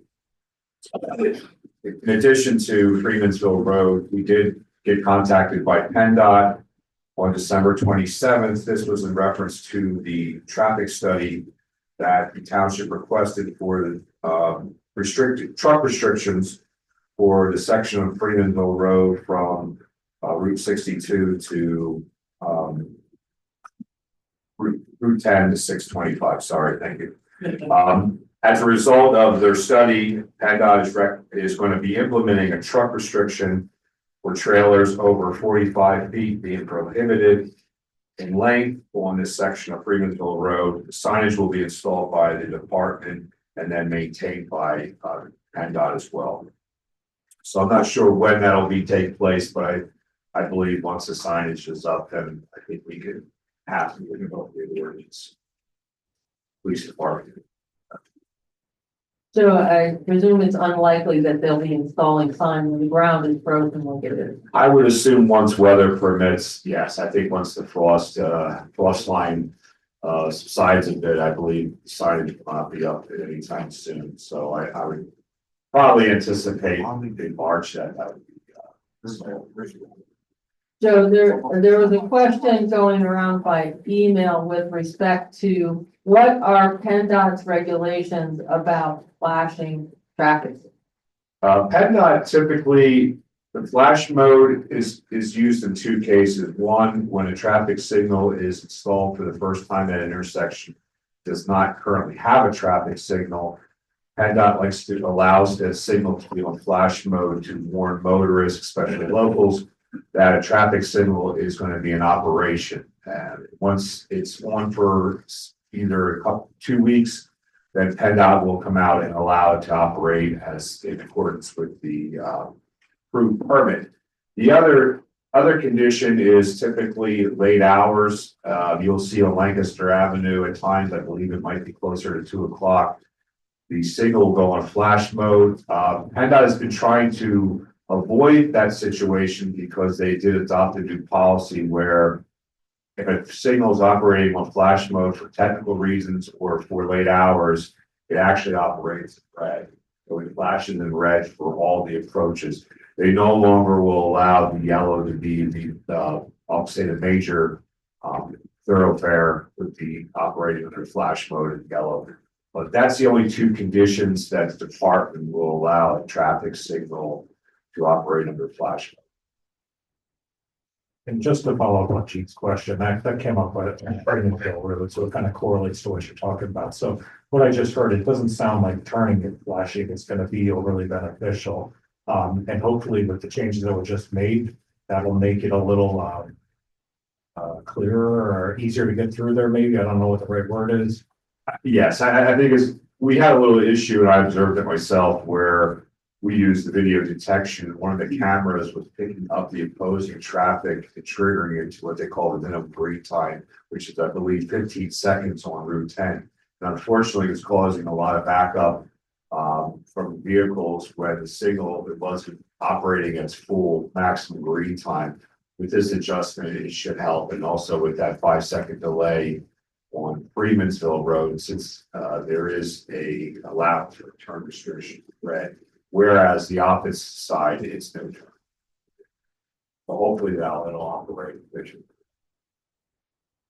In addition to Freemansville Road, we did get contacted by PennDOT on December 27th. This was in reference to the traffic study that the township requested for the restricted truck restrictions for the section of Freemansville Road from Route 62 to Route 10 to 625. Sorry, thank you. As a result of their study, PennDOT is going to be implementing a truck restriction for trailers over 45 feet being prohibited in length on this section of Freemansville Road. The signage will be installed by the department and then maintained by PennDOT as well. So I'm not sure when that'll take place, but I believe once the signage is up, then I think we could happily develop the ordinance. Police department. So I presume it's unlikely that they'll be installing signs when the ground is frozen like it is. I would assume once weather permits, yes, I think once the frost line subsides a bit, I believe the signage will not be up at any time soon. So I would probably anticipate in March that would be. So there was a question going around by email with respect to what are PennDOT's regulations about flashing traffic? PennDOT typically, the flash mode is used in two cases. One, when a traffic signal is installed for the first time at an intersection, does not currently have a traffic signal. PennDOT allows the signal to be on flash mode to warn motorists, especially locals, that a traffic signal is going to be in operation. And once it's on for either 2 weeks, then PennDOT will come out and allow it to operate as in accordance with the approved permit. The other condition is typically late hours. You'll see on Lancaster Avenue at times, I believe it might be closer to 2 o'clock. The signal will go on flash mode. PennDOT has been trying to avoid that situation because they did adopt a new policy where if a signal is operating on flash mode for technical reasons or for late hours, it actually operates in red. So it flashes in red for all the approaches. They no longer will allow the yellow to be I'll say the major thoroughfare would be operating under flash mode in yellow. But that's the only two conditions that the department will allow a traffic signal to operate under flash mode. And just to follow up on Chief's question, that came up by Springfield really, so it kind of correlates to what you're talking about. So what I just heard, it doesn't sound like turning and flashing is going to be overly beneficial. And hopefully with the changes that were just made, that will make it a little clearer or easier to get through there. Maybe I don't know what the right word is. Yes, I think we had a little issue, and I observed it myself, where we used the video detection. One of the cameras was picking up the opposing traffic and triggering it to what they call the minimum green time, which is, I believe, 15 seconds on Route 10. And unfortunately, it's causing a lot of backup from vehicles when the signal it wasn't operating at its full maximum green time. With this adjustment, it should help, and also with that 5-second delay on Freemansville Road, since there is a allowed for turn restriction red. Whereas the opposite side, it's no turn. But hopefully it'll operate efficiently.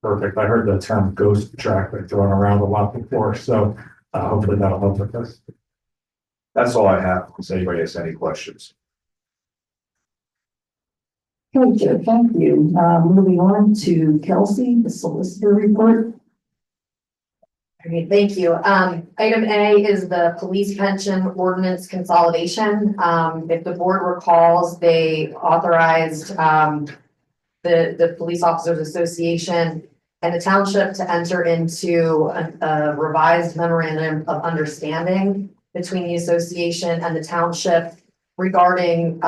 Perfect. I heard the term ghost traffic thrown around a lot before, so hopefully that'll help with this. That's all I have. If anybody has any questions. Okay, Joe, thank you. Moving on to Kelsey, the solicitor report. Great, thank you. Item A is the police pension ordinance consolidation. If the board recalls, they authorized the Police Officers Association and the township to enter into a revised memorandum of understanding between the association and the township regarding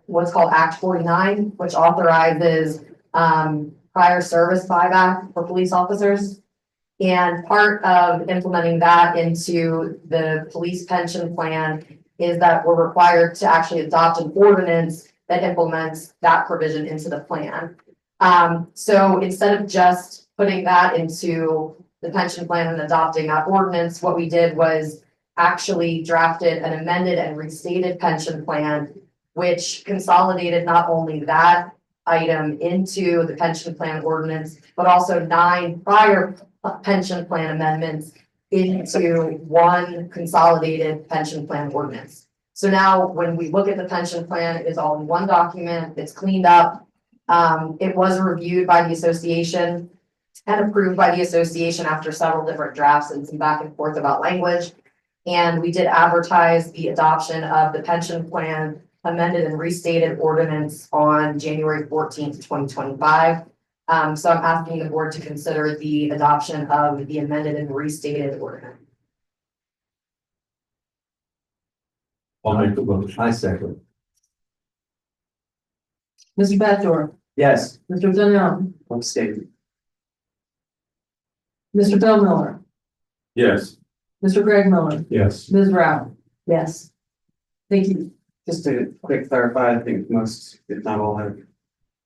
what's called Act 49, which authorizes prior service buyback for police officers. And part of implementing that into the police pension plan is that we're required to actually adopt an ordinance that implements that provision into the plan. So instead of just putting that into the pension plan and adopting that ordinance, what we did was actually drafted an amended and restated pension plan, which consolidated not only that item into the pension plan ordinance, but also 9 prior pension plan amendments into one consolidated pension plan ordinance. So now when we look at the pension plan, it is all in one document, it's cleaned up. It was reviewed by the association and approved by the association after several different drafts and some back and forth about language. And we did advertise the adoption of the pension plan amended and restated ordinance on January 14th, 2025. So I'm asking the board to consider the adoption of the amended and restated ordinance. I'll make the motion. I second. Mr. Badger, Yes. Mr. Daniel, Abstain. Mr. Bill Miller, Yes. Mr. Greg Miller, Yes. Ms. Rao. Yes. Thank you. Just to quick clarify, I think most, if not all, have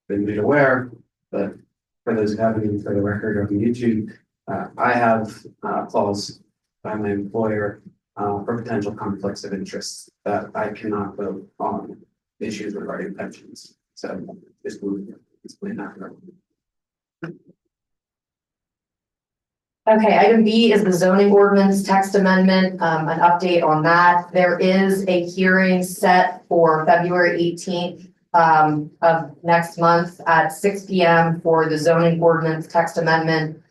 been made aware, but for those who haven't, for the record of YouTube, I have clause by my employer for potential conflicts of interest that I cannot vote on issues regarding pensions. So just moving to explain that. Okay, item B is the zoning ordinance text amendment, an update on that. There is a hearing set for February 18th of next month at 6 p.m. for the zoning ordinance text amendment.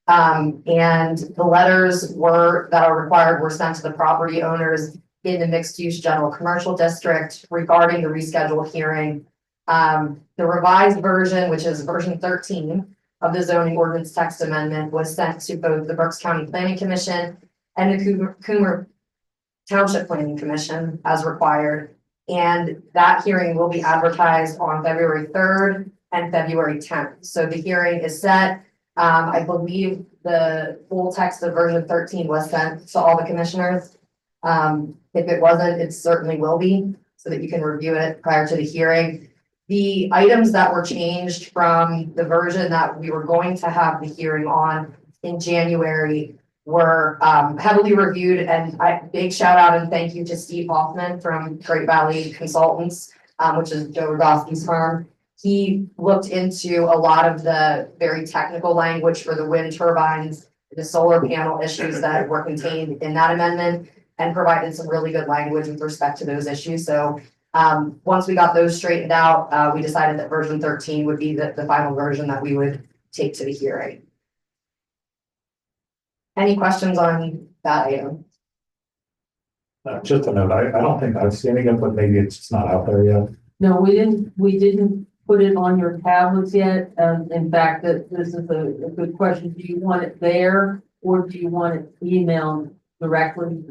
And the letters that are required were sent to the property owners in the mixed use general commercial district regarding the rescheduled hearing. The revised version, which is version 13, of the zoning ordinance text amendment was sent to both the Berks County Planning Commission and the Cumru Township Planning Commission as required. And that hearing will be advertised on February 3rd and February 10th. So the hearing is set. I believe the full text of version 13 was sent to all the commissioners. If it wasn't, it certainly will be, so that you can review it prior to the hearing. The items that were changed from the version that we were going to have the hearing on in January were heavily reviewed, and big shout out and thank you to Steve Hoffman from Great Valley Consultants, which is Joe Rodofsky's firm. He looked into a lot of the very technical language for the wind turbines, the solar panel issues that were contained in that amendment, and provided some really good language with respect to those issues. So once we got those straightened out, we decided that version 13 would be the final version that we would take to the hearing. Any questions on that item? Just a note, I don't think I've seen it yet, but maybe it's just not out there yet. No, we didn't put it on your tablets yet. In fact, this is a good question. Do you want it there or do you want it emailed directly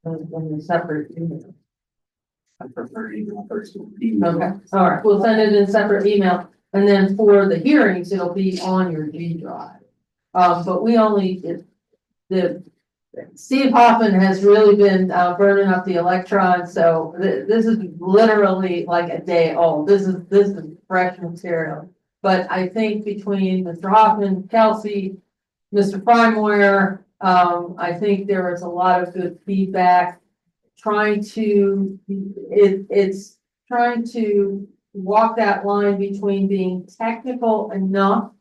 in a separate email? I prefer email first. Okay, all right, we'll send it in a separate email, and then for the hearings, it'll be on your G drive. But we only, Steve Hoffman has really been burning up the electrons, so this is literally like a day old. This is fresh material. But I think between Mr. Hoffman, Kelsey, Mr. Frymoyer, I think there was a lot of good feedback. It's trying to walk that line between being technical enough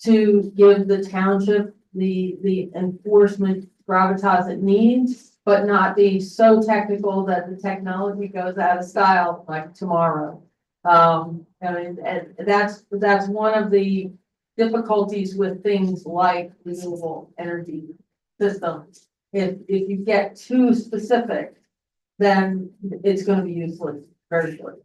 to give the township the enforcement gravitas it needs, but not being so technical that the technology goes out of style like tomorrow. I mean, and that's one of the difficulties with things like renewable energy systems. If you get too specific, then it's going to be useless very shortly.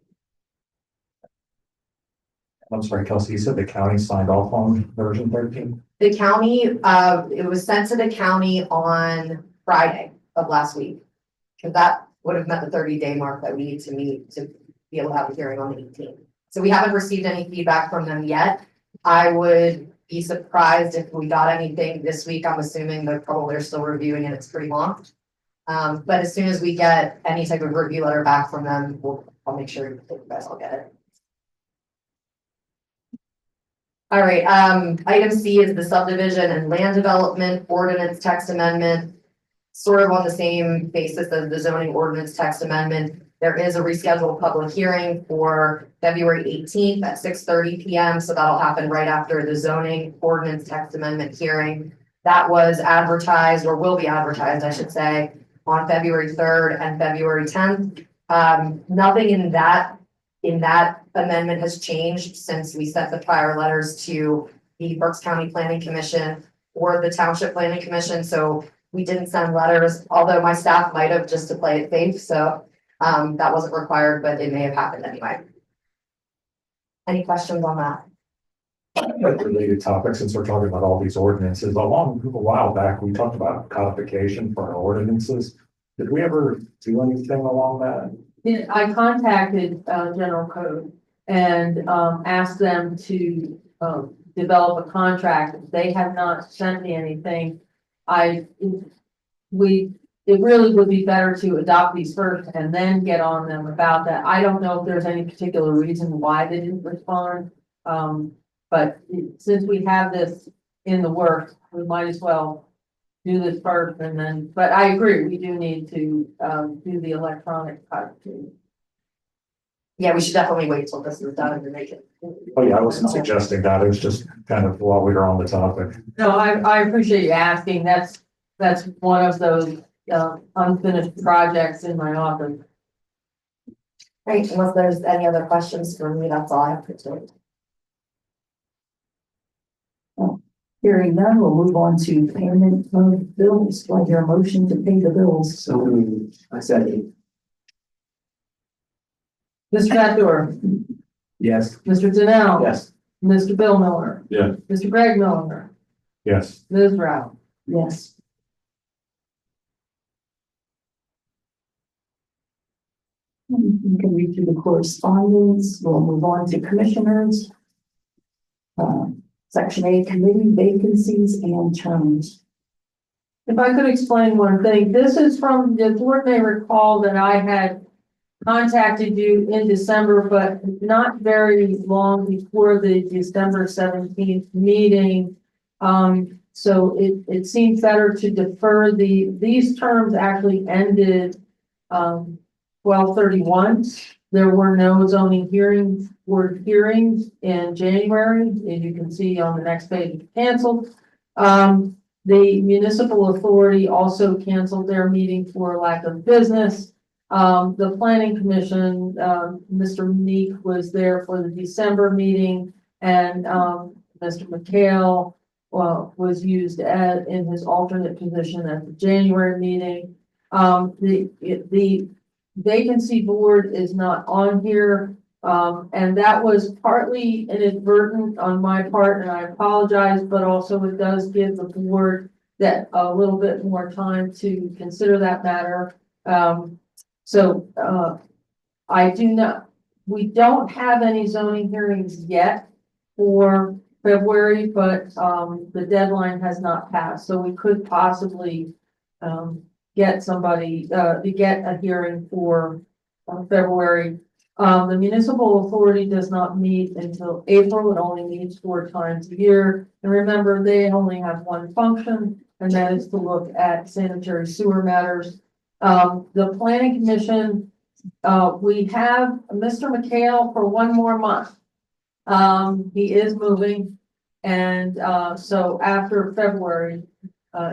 I'm sorry, Kelsey, you said the county signed off on version 13? The county, it was sent to the county on Friday of last week. Because that would have met the 30-day mark that we need to meet to be able to have a hearing on the 18th. So we haven't received any feedback from them yet. I would be surprised if we got anything this week. I'm assuming they're still reviewing and it's pretty long. But as soon as we get any type of review letter back from them, I'll make sure that you guys all get it. All right, item C is the subdivision and land development ordinance text amendment. Sort of on the same basis as the zoning ordinance text amendment. There is a rescheduled public hearing for February 18th at 6:30 p.m. So that'll happen right after the zoning ordinance text amendment hearing. That was advertised, or will be advertised, I should say, on February 3rd and February 10th. Nothing in that amendment has changed since we sent the prior letters to the Berks County Planning Commission or the Township Planning Commission. So we didn't send letters, although my staff might have, just to play it safe. So that wasn't required, but it may have happened anyway. Any questions on that? Related topic, since we're talking about all these ordinances, a while back, we talked about codification for our ordinances. Did we ever do anything along that? I contacted General Code and asked them to develop a contract. They have not sent me anything. We it really would be better to adopt these first and then get on them about that. I don't know if there's any particular reason why they didn't respond. But since we have this in the works, we might as well do this first and then, but I agree, we do need to, do the electronic copy too. Yeah, we should definitely wait till this is done and make it. Oh, yeah, I wasn't suggesting that. It was just kind of while we were on the topic. No, I appreciate you asking. That's one of those, unfinished projects in my office. Right, unless there's any other questions for me, that's all I have for today. Hearing none, we'll move on to payment of bills. Do I hear a motion to pay the bills? So, I said, Mr. Bethor, yes. Mr. Donnell. Yes. Mr. Bill Miller. Yeah. Mr. Greg Miller, Yes. Ms. Rao. Yes. We can read through the correspondence. We'll move on to commissioners. Section A, committee vacancies and terms. If I could explain one thing, this is from, the board may recall that I had contacted you in December, but not very long before the December 17th meeting. So it seems better to defer these terms actually ended, 12/31. There were no zoning hearings in January, as you can see on the next page, canceled. The municipal authority also canceled their meeting for lack of business. The planning commission, Mr. Meek was there for the December meeting, and Mr. McHale was used in his alternate position at the January meeting. The vacancy board is not on here, and that was partly inadvertent on my part, and I apologize, but also it does give the board that a little bit more time to consider that matter. We don't have any zoning hearings yet for February, but the deadline has not passed, so we could possibly get somebody to get a hearing for February. The municipal authority does not meet until April. It only meets 4 times a year. And remember, they only have one function, and that is to look at sanitary sewer matters. The planning commission, we have Mr. McHale for 1 more month. He is moving, and so after February,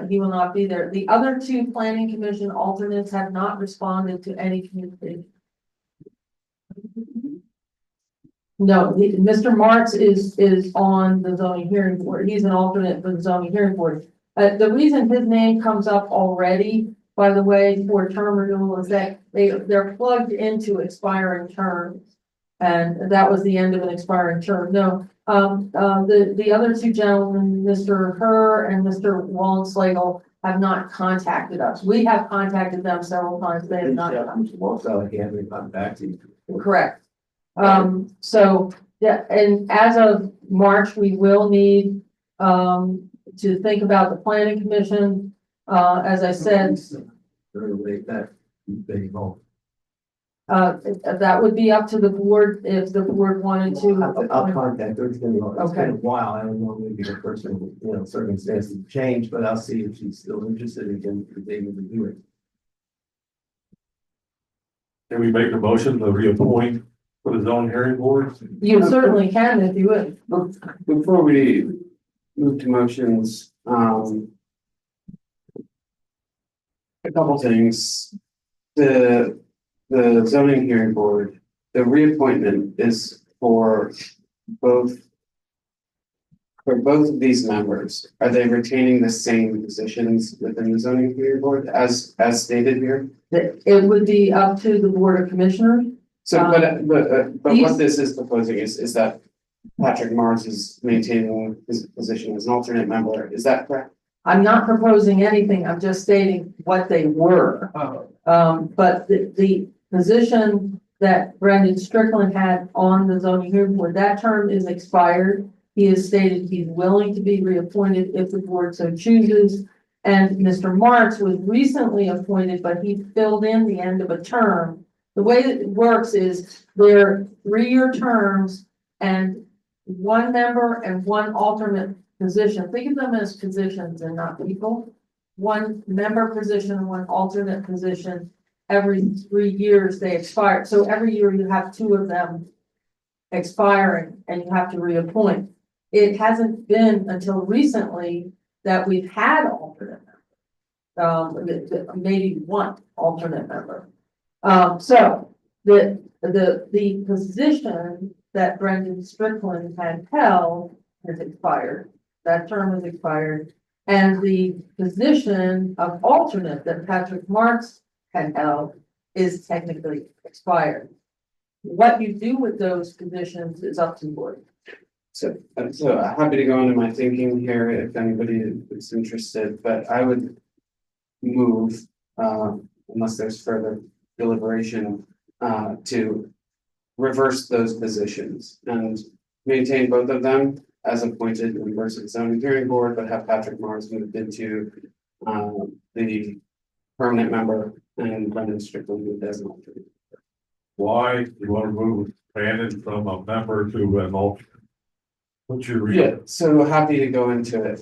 he will not be there. The other 2 planning commission alternates have not responded to any communication. No, Mr. Marks is on the zoning hearing board. He's an alternate for the zoning hearing board. The reason his name comes up already, by the way, for term renewal is that they're plugged into expiring terms. And that was the end of an expiring term. No, the other 2 gentlemen, Mr. Herr and Mr. Wallenslagle, have not contacted us. We have contacted them several times. They have not. Correct. So, yeah, and as of March, we will need, to think about the planning commission. As I said, that would be up to the board if the board wanted to. I'll contact her. It's been a Okay. while. I don't know, maybe her personal, circumstances change, but I'll see if she's still interested in able to do it. Can we make a motion to reappoint for the zone hearing board? You certainly can if you would. Before we move to motions, a couple things. The zoning hearing board, the reappointment is for both of these members. Are they retaining the same positions within the zoning hearing board as stated here? It would be up to the board of commissioners. So, but these- what this is proposing is that Patrick Mars is maintaining his position as an alternate member. Is that correct? I'm not proposing anything. I'm just stating what they were. But the position that Brendan Strickland had on the zoning hearing board, that term is expired. He has stated he's willing to be reappointed if the board so chooses. And Mr. Marks was recently appointed, but he filled in the end of a term. The way that it works is they're 3-year terms and one member and one alternate position. Think of them as positions and not people. One member position, one alternate position. Every 3 years they expire. So every year you have 2 of them expiring and you have to reappoint. It hasn't been until recently that we've had alternate members. Maybe one alternate member. So the position that Brendan Strickland had held has expired. That term has expired. And the position of alternate that Patrick Marks had held is technically expired. What you do with those positions is up to the board. So happy to go into my thinking here if anybody is interested, but I would move, unless there's further deliberation, to reverse those positions and maintain both of them as appointed members of the zoning hearing board, but have Patrick Mars moved into the permanent member and Brendan Strickland moved as an alternate. Why do you want to move Brandon from a member to an alternate? What's your reason? Yeah, so happy to go into it.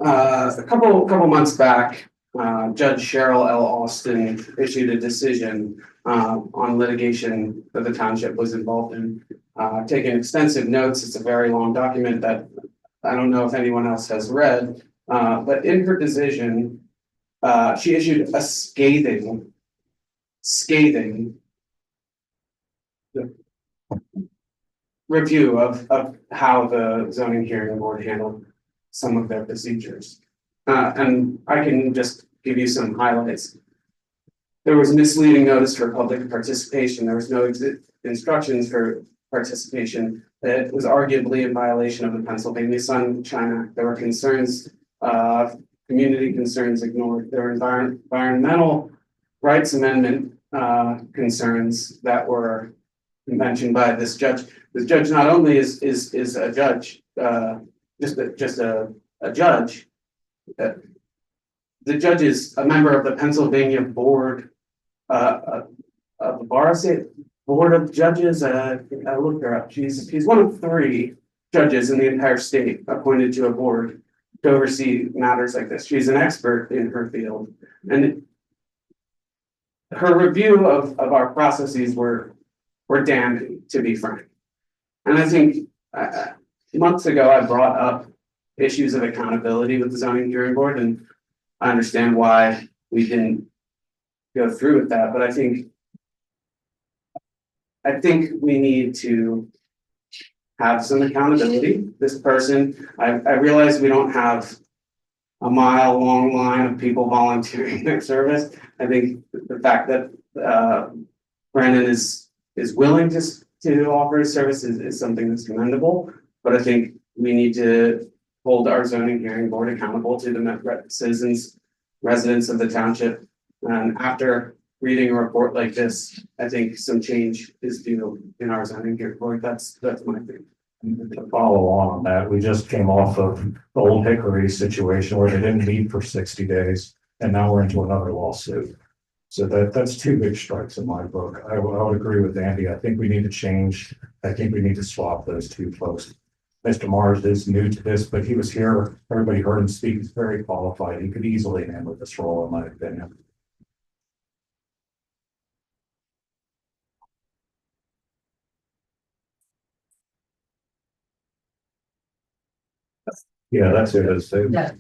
A couple months back, Judge Cheryl L. Austin issued a decision on litigation that the township was involved in. Taking extensive notes, it's a very long document that I don't know if anyone else has read, but in her decision, she issued a scathing review of how the zoning hearing board handled some of their procedures. And I can just give you some highlights. There was misleading notice for public participation. There was no instructions for participation. It was arguably in violation of the Pennsylvania Sunshine Act. There were concerns, community concerns ignored. There were environmental rights amendment concerns that were mentioned by this judge. This judge not only is a judge, just a judge. The judge is a member of the Pennsylvania board of the Bar State Board of Judges. I looked her up. She's one of 3 judges in the entire state appointed to a board to oversee matters like this. She's an expert in her field, and her review of our processes were damning, to be frank. And I think months ago I brought up issues of accountability with the zoning hearing board, and I understand why we didn't go through with that, but I think we need to have some accountability. This person, I realize we don't have a mile-long line of people volunteering their service. I think the fact that Brandon is willing to offer his service is something that's commendable, but I think we need to hold our zoning hearing board accountable to the citizens, residents of the township. And after reading a report like this, I think some change is due in our zoning hearing board. That's my thing. To follow on that, we just came off of the Old Hickory situation where they didn't meet for 60 days, and now we're into another lawsuit. So that's 2 big strikes in my book. I would agree with Andy. I think we need to change. I think we need to swap those 2 folks. Mr. Mars is new to this, but he was here. Everybody heard him speak. He's very qualified. He could easily handle this role, in my opinion. Yeah, that's it. Yes.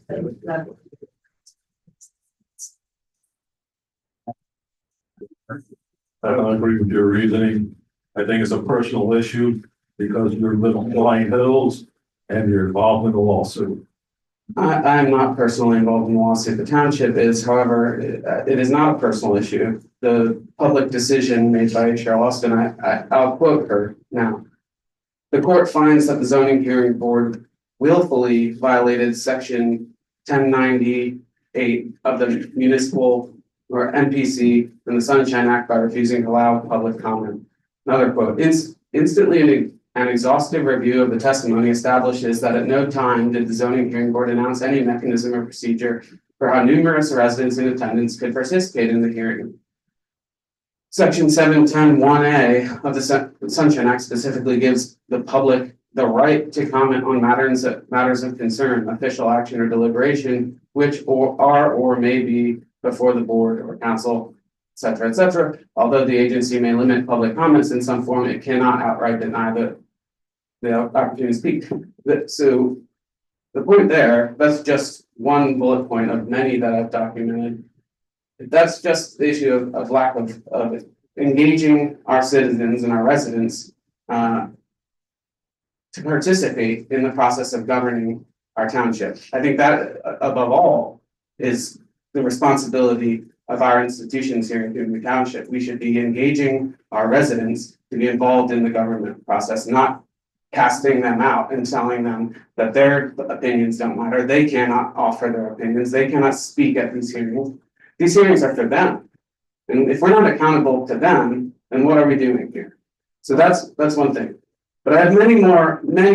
I don't agree with your reasoning. I think it's a personal issue because you live on Flying Hills and you're involved in the lawsuit. I'm not personally involved in the lawsuit. The township is, however, it is not a personal issue. The public decision made by Cheryl Austin, I'll quote her now. The court finds that the zoning hearing board willfully violated section 1098 of the municipal or NPC and the Sunshine Act by refusing to allow public comment. Another quote, instantly An exhaustive review of the testimony establishes that at no time did the zoning hearing board announce any mechanism or procedure for how numerous residents in attendance could participate in the hearing. Section 710(1)(a) of the Sunshine Act specifically gives the public the right to comment on matters of concern, official action, or deliberation, which are or may be before the board or council, et cetera, et cetera. Although the agency may limit public comments in some form, it cannot outright deny the opportunity to speak. So the point there, that's just one bullet point of many that I've documented. That's just the issue of lack of engaging our citizens and our residents to participate in the process of governing our township. I think that above all is the responsibility of our institutions here in Cumru Township. We should be engaging our residents to be involved in the government process, not casting them out and telling them that their opinions don't matter. They cannot offer their opinions. They cannot speak at these hearings. These hearings are for them. And if we're not accountable to them, then what are we doing here? So that's one thing. But I have many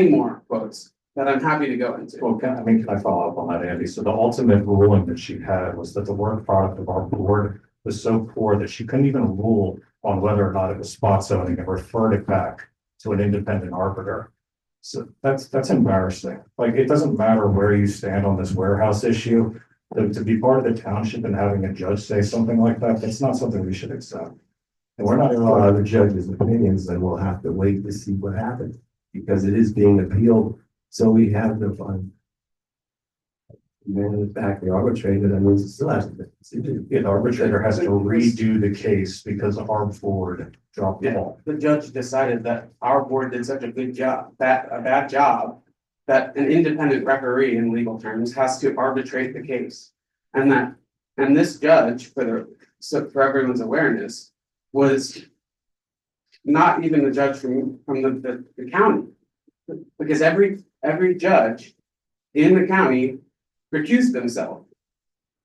more quotes that I'm happy to go into. Well, can I follow up on that, Andy? So the ultimate ruling that she had was that the work product of our board was so poor that she couldn't even rule on whether or not it was spot zoning and referred it back to an independent arbiter. So that's embarrassing. Like, it doesn't matter where you stand on this warehouse issue. To be part of the township and having a judge say something like that, that's not something we should accept. And we're not. There are other judges' opinions, and we'll have to wait to see what happens, because it is being appealed, so we have the fun. And then in fact, the arbitrator, that means it still has to be. The arbitrator has to redo the case because our board dropped the ball. The judge decided that our board did such a good job, a bad job, that an independent referee in legal terms has to arbitrate the case. And this judge, for everyone's awareness, was not even the judge from the county. Because every judge in the county recused themselves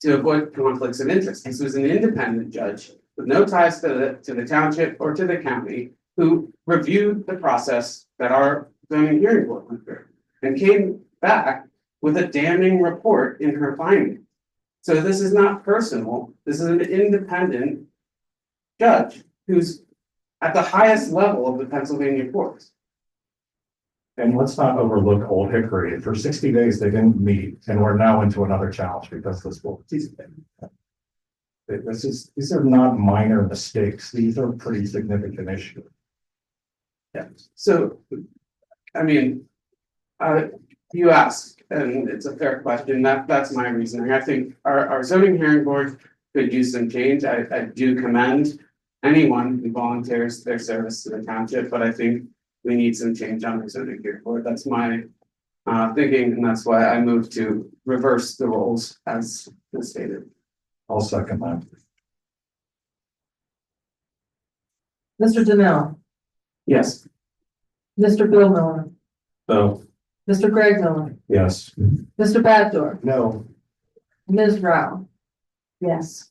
to avoid conflicts of interest. This was an independent judge with no ties to the township or to the county, who reviewed the process that our zoning hearing board went through and came back with a damning report in her findings. So this is not personal. This is an independent judge who's at the highest level of the Pennsylvania courts. And let's not overlook Old Hickory. For 60 days, they didn't meet, and we're now into another challenge because this will. These are not minor mistakes. These are pretty significant issues. Yeah. So, I mean, you asked, and it's a fair question. That's my reasoning. I think our zoning hearing board could use some change. I do commend anyone who volunteers their service to the township, but I think we need some change on our zoning hearing board. That's my thinking, and that's why I moved to reverse the roles as stated. I'll second that. Mr. Danell, Yes. Mr. Bill Miller, No. Mr. Greg Miller, Yes. Mr. Baddoor, No, Ms. Rao. Yes.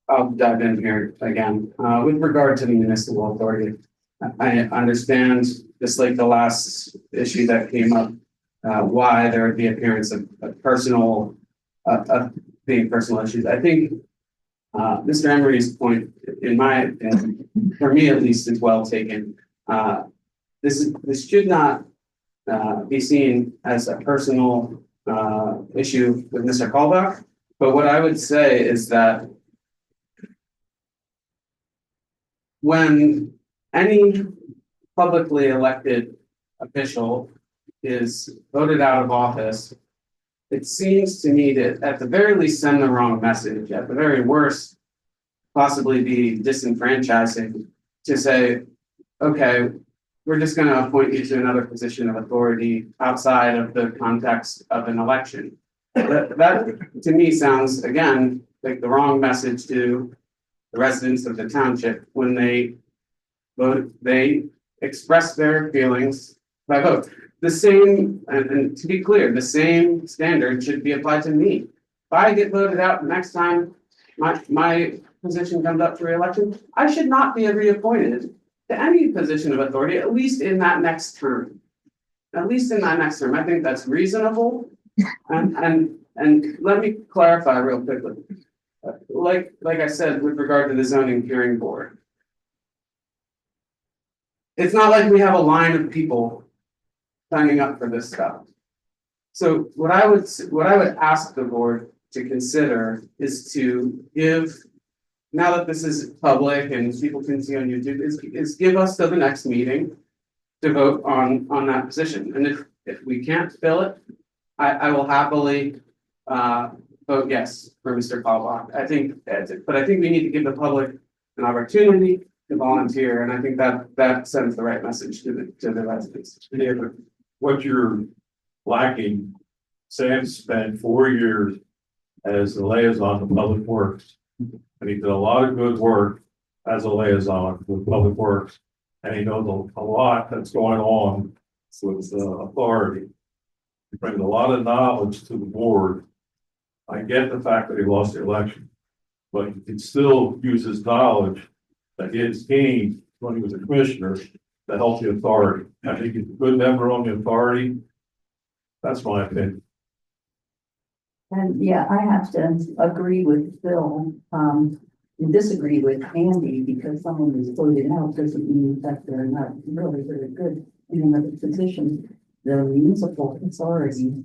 I'll dive in here again. With regard to the municipal authority, I understand, just like the last issue that came up, why there would be appearance of personal, being personal issues. I think Mr. Emery's point, in my opinion, for me at least, is well taken. This should not be seen as a personal issue with Mr. Callback. But what I would say is that when any publicly elected official is voted out of office, it seems to me to, at the very least, send the wrong message. At the very worst, possibly be disenfranchising to say, okay, we're just going to appoint you to another position of authority outside of the context of an election. That to me sounds, again, like the wrong message to the residents of the township when they vote, they express their feelings by vote. The same, and to be clear, the same standard should be applied to me. If I get voted out next time my position comes up for re-election, I should not be reappointed to any position of authority, at least in that next term. At least in that next term, I think that's reasonable. And let me clarify real quickly. Like I said, with regard to the zoning hearing board. It's not like we have a line of people signing up for this stuff. So what I would ask the board to consider is to give, now that this is public and people can see on YouTube, is give us till the next meeting to vote on that position. And if we can't fill it, I will happily vote yes for Mr. Kalbach. I think, but I think we need to give the public an opportunity to volunteer, and I think that sends the right message to the residents. Yeah, but what you're lacking, Sam spent 4 years as the liaison to Public Works. And he did a lot of good work as a liaison with Public Works. And he knows a lot that's going on with authority. He brings a lot of knowledge to the board. I get the fact that he lost the election, but he can still use his knowledge that he has gained when he was a commissioner to help the authority. I think he's a good member on the authority. That's my opinion. And yeah, I have to agree with Phil, and disagree with Andy, because someone is voted out doesn't mean that they're not really very good in another position. The municipal authority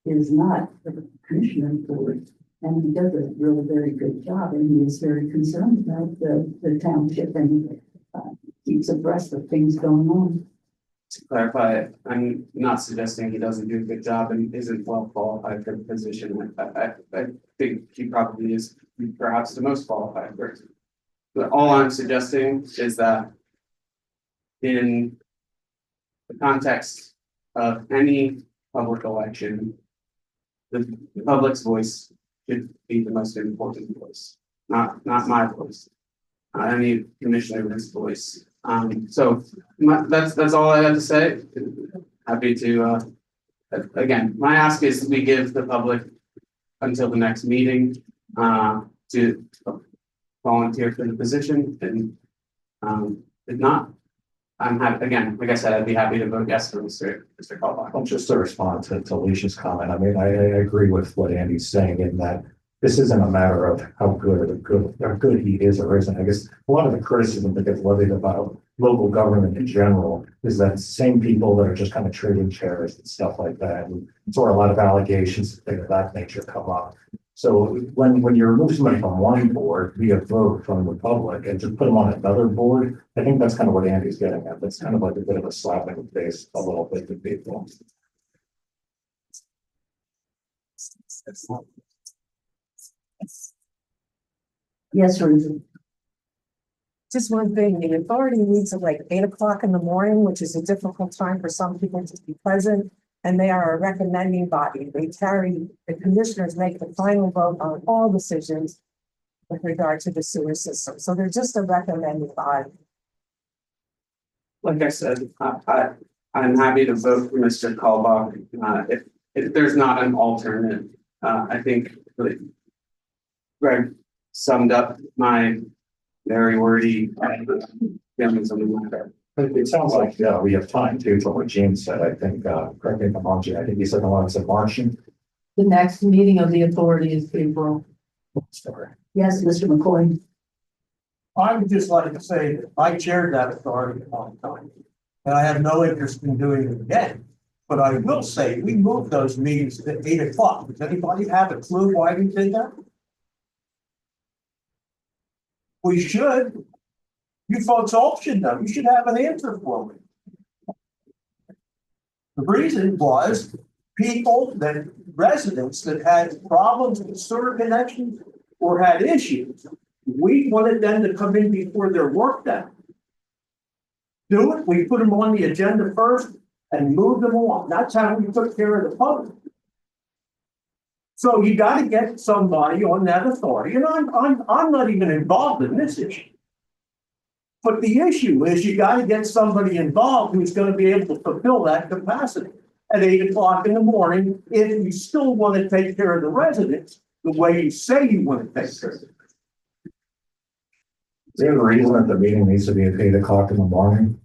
is not the commissioner board, and he does a really very good job, and he is very concerned about the township and keeps abreast of things going on. To clarify, I'm not suggesting he doesn't do a good job and isn't well qualified for the position. I think he probably is perhaps the most qualified person. But all I'm suggesting is that in the context of any public election, the public's voice should be the most important voice, not my voice, not any commissioner's voice. So that's all I have to say. Happy to, again, my ask is we give the public until the next meeting to volunteer for the position, and if not, I'm happy, again, like I said, I'd be happy to vote yes for Mr. Kalbach. Well, just to respond to Alicia's comment, I mean, I agree with what Andy's saying in that this isn't a matter of how good he is or isn't. I guess a lot of the criticism that gets levied about local government in general is that same people that are just kind of trading chairs and stuff like that. And so a lot of allegations and things of that nature come up. So when you remove somebody from one board via vote from the public and just put them on another board, I think that's kind of what Andy's getting at. That's kind of like a bit of a slap in the face a little bit to people. Yes, Ruth. Just one thing, the authority meets at like 8 o'clock in the morning, which is a difficult time for some people to be present. And they are a recommending body. They carry, the commissioners make the final vote on all decisions with regard to the sewer system. So they're just a recommending body. Like I said, I'm happy to vote for Mr. Kalbach if there's not an alternate. I think Greg summed up my very wordy feelings on the matter. But it sounds like, we have time too, from what James said. I think, correct me if I'm wrong, Jim, I think he said March. The next meeting of the authority is April. Yes, Mr. McCoy. I would just like to say that I chaired that authority a long time, and I have no interest in doing it again. But I will say, we moved those meetings to 8 o'clock. Does anybody have a clue why we did that? We should. You folks all should know. You should have an answer for me. The reason was residents that had problems with sewer connections or had issues, we wanted them to come in before their work done. Do it. We put them on the agenda first and move them on. That's how we took care of the public. So you got to get somebody on that authority, and I'm not even involved in this issue. But the issue is you gotta get somebody involved who's gonna be able to fulfill that capacity at 8 o'clock in the morning, if you still wanna take care of the residents the way you say you wanna take care of them. Is there a reason that the meeting needs to be at 8 o'clock in the morning?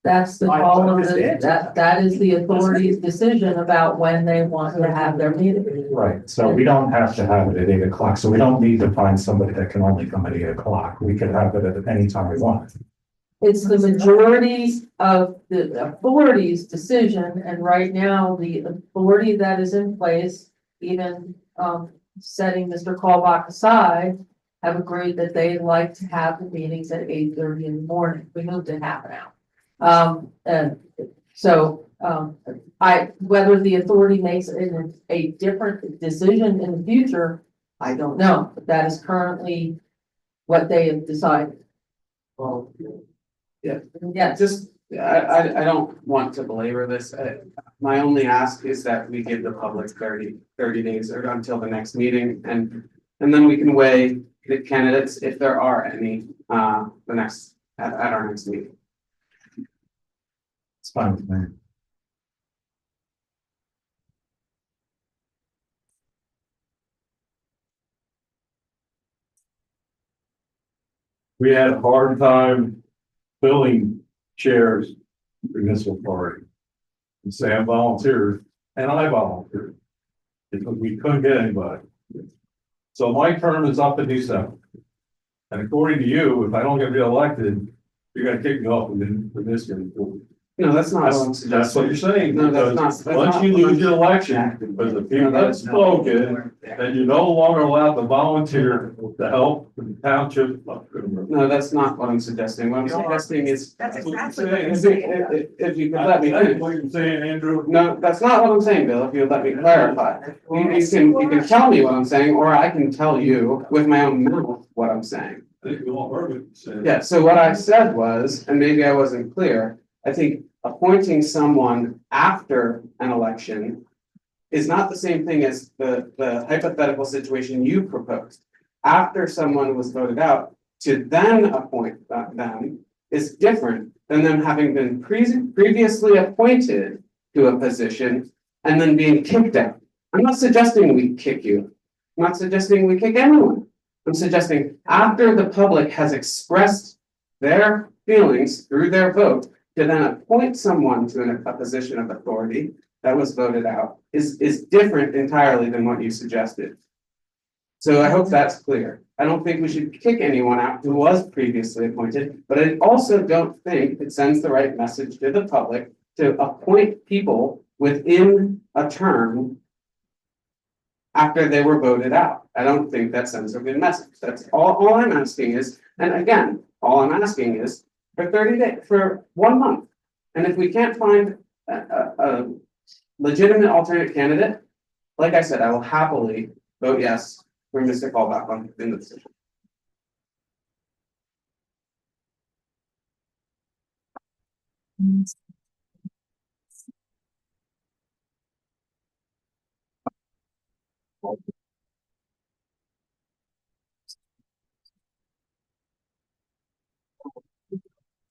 That's the I call of the, understand. that is the authority's decision about when they want to have their meeting. Right, so we don't have to have it at 8 o'clock, so we don't need to find somebody that can only come at 8 o'clock. We could have it at any time we want. It's the majority of the authority's decision, and right now, the authority that is in place, even, setting Mr. Callbach aside, have agreed that they'd like to have the meetings at 8:30 in the morning. We moved it half an hour. And so, whether the authority makes a different decision in the future, I don't know, but that is currently what they have decided. Well, yeah, Yes. just, I don't want to belabor this. My only ask is that we give the public 30 days or until the next meeting, and then we can weigh the candidates, if there are any, at our next meeting. It's fine with me. We had a hard time filling chairs for municipal party. And Sam volunteered and I volunteered because we couldn't get anybody. So my term is up in December. And according to you, if I don't get reelected, you're gonna kick me off with this year. No, that's not what I'm That's suggesting. what you're saying. No, that's because not- Once you lose your election, because the people that spoken, then you're no longer allowed to volunteer to help the township. No, that's not what I'm suggesting. What I'm suggesting is, That's exactly what you're if you could let me That's finish. what you're saying, Andrew. No, that's not what I'm saying, Bill, if you'd let me clarify. You can tell me what I'm saying, or I can tell you with my own mouth what I'm saying. I think we all heard what you said. Yeah, so what I said was, and maybe I wasn't clear, I think appointing someone after an election is not the same thing as the hypothetical situation you proposed. After someone was voted out, to then appoint them is different than them having been previously appointed to a position and then being kicked out. I'm not suggesting we kick you. I'm not suggesting we kick anyone. I'm suggesting after the public has expressed their feelings through their vote, to then appoint someone to a position of authority that was voted out is different entirely than what you suggested. So I hope that's clear. I don't think we should kick anyone out who was previously appointed, but I also don't think it sends the right message to the public to appoint people within a term after they were voted out. I don't think that sends a good message. That's all I'm asking is, and again, all I'm asking is for 30 days, for 1 month. And if we can't find a legitimate alternate candidate, like I said, I will happily vote yes for Mr. Callback on in the decision.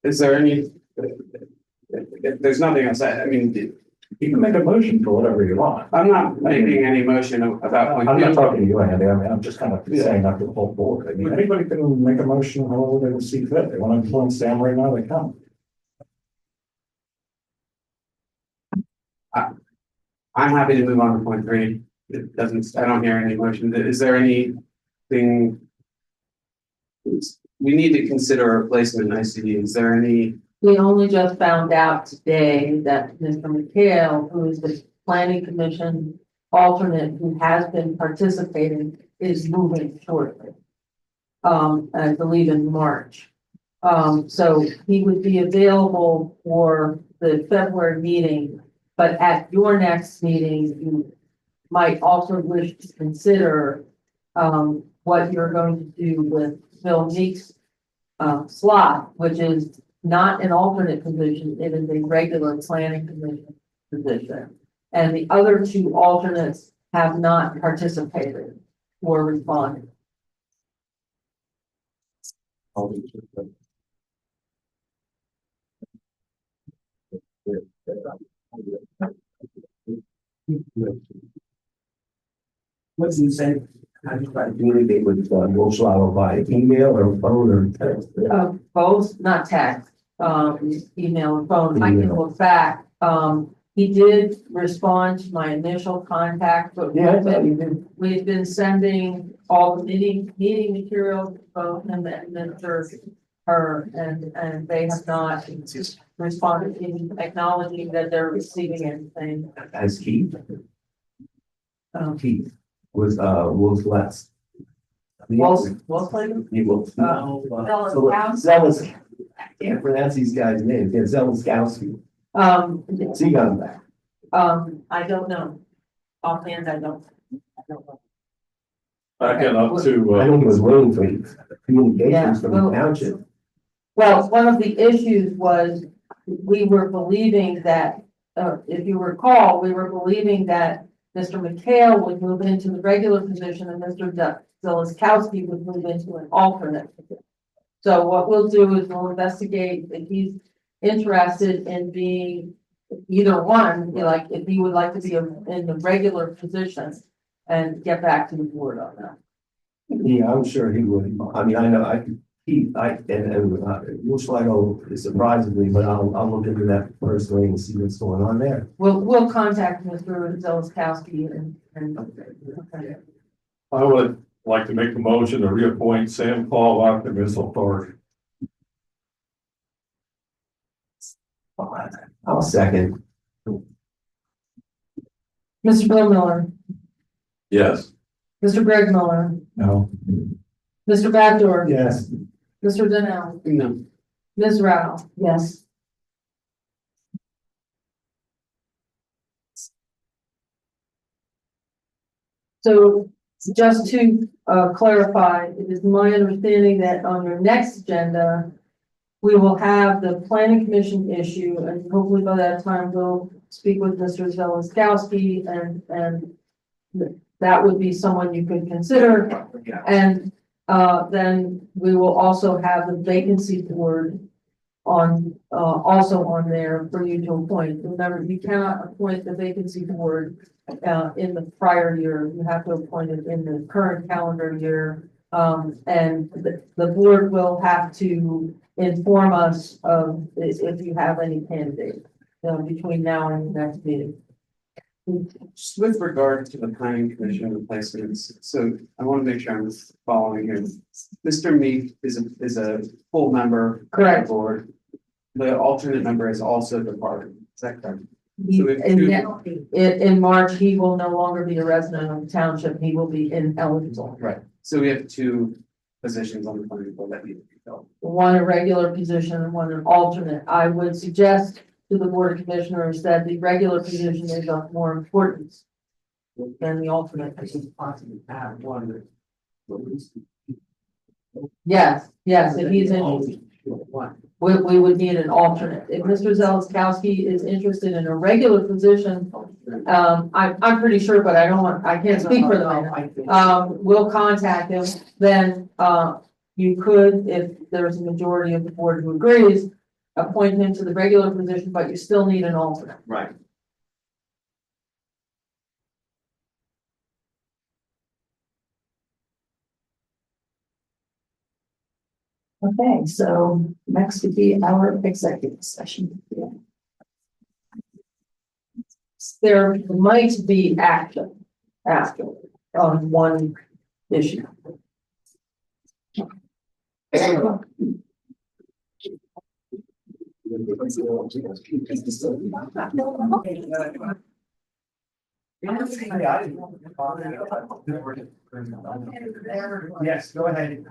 Is there any, if there's nothing else, I mean, You can make a motion for whatever you want. I'm not making any motion about. I'm not talking to you, Andy. I mean, I'm just kind of Yeah. saying that to the whole board. I mean, anybody can make a motion however they see fit. They want to influence Sam right now, they can. I'm happy to move on to point 3. It doesn't, I don't hear any motion. Is there anything? We need to consider a replacement ICD. Is there any? We only just found out today that Mr. McHale, who is the planning commission alternate who has been participating, is moving shortly. I believe in March. So he would be available for the February meeting, but at your next meeting, you might also wish to consider what you're going to do with Phil Meek's slot, which is not an alternate position, it is a regular planning commission position. And the other 2 alternates have not participated or responded. What does he say? How do you try to communicate with Volkswagen by email or phone or text? Both, not text, email and phone. I can Email. look back. He did respond to my initial contact, but Yeah, I thought you did. we've been sending all the meeting materials, to both him and Mr. Her, and they have not responded in acknowledging that they're receiving anything. As Keith, Um, Keith was, Wolf Less. Wolfley? He will. Zealous. Zealous, I can't pronounce these guys' names, yeah, Zealous. So you got him back. I don't know. Offhand, I don't know. Backing up to, I know he was waiting for communications from Yeah, the township. Well, one of the issues was we were believing that, if you recall, we were believing that Mr. McHale would move into the regular position and Mr. Zeliskowski would move into an alternate. So what we'll do is we'll investigate if he's interested in being either one, like if he would like to be in the regular position and get back to the board on that. Yeah, I'm sure he would. I mean, I know, Wolfswagel surprises me, but I'll look into that personally and see what's going on there. We'll contact Mr. Zeliskowski and. Okay. I would like to make the motion to reappoint Sam Paul as authority. I'll second. Mr. Bill Miller, Yes. Mr. Greg Miller, No. Mr. Backdoor. Yes. Mr. Donnell, No. Ms. Rao. Yes. So just to clarify, it is my understanding that on your next agenda, we will have the planning commission issue, and hopefully by that time we'll speak with Mr. Zeliskowski and that would be someone you could consider. And then we will also have the vacancy board on, also on there for you to appoint. Remember, you cannot appoint the vacancy board in the prior year. You have to appoint it in the current calendar year. And the board will have to inform us of if you have any candidates between now and the next meeting. Just with regard to the planning commission replacements, so I want to make sure I'm following here. Mr. Meek is a full member. Of Correct. the board. The alternate member is also departed. Is that correct? In March, he will no longer be a resident of the township. He will be ineligible. Right. So we have two positions on the planning board that need to be filled. One a regular position and one an alternate. I would suggest to the board of commissioners that the regular position is of more importance than the alternate. Yes, if he's in, we would need an alternate. If Mr. Zeliskowski is interested in a regular position, I'm pretty sure, but I can't speak for the man. We'll contact him, then, you could, if there's a majority of the board who agrees, appoint him to the regular position, but you still need an alternate. Right. Okay, so next would be our executive session. There might be action after on one issue. Yes, go ahead.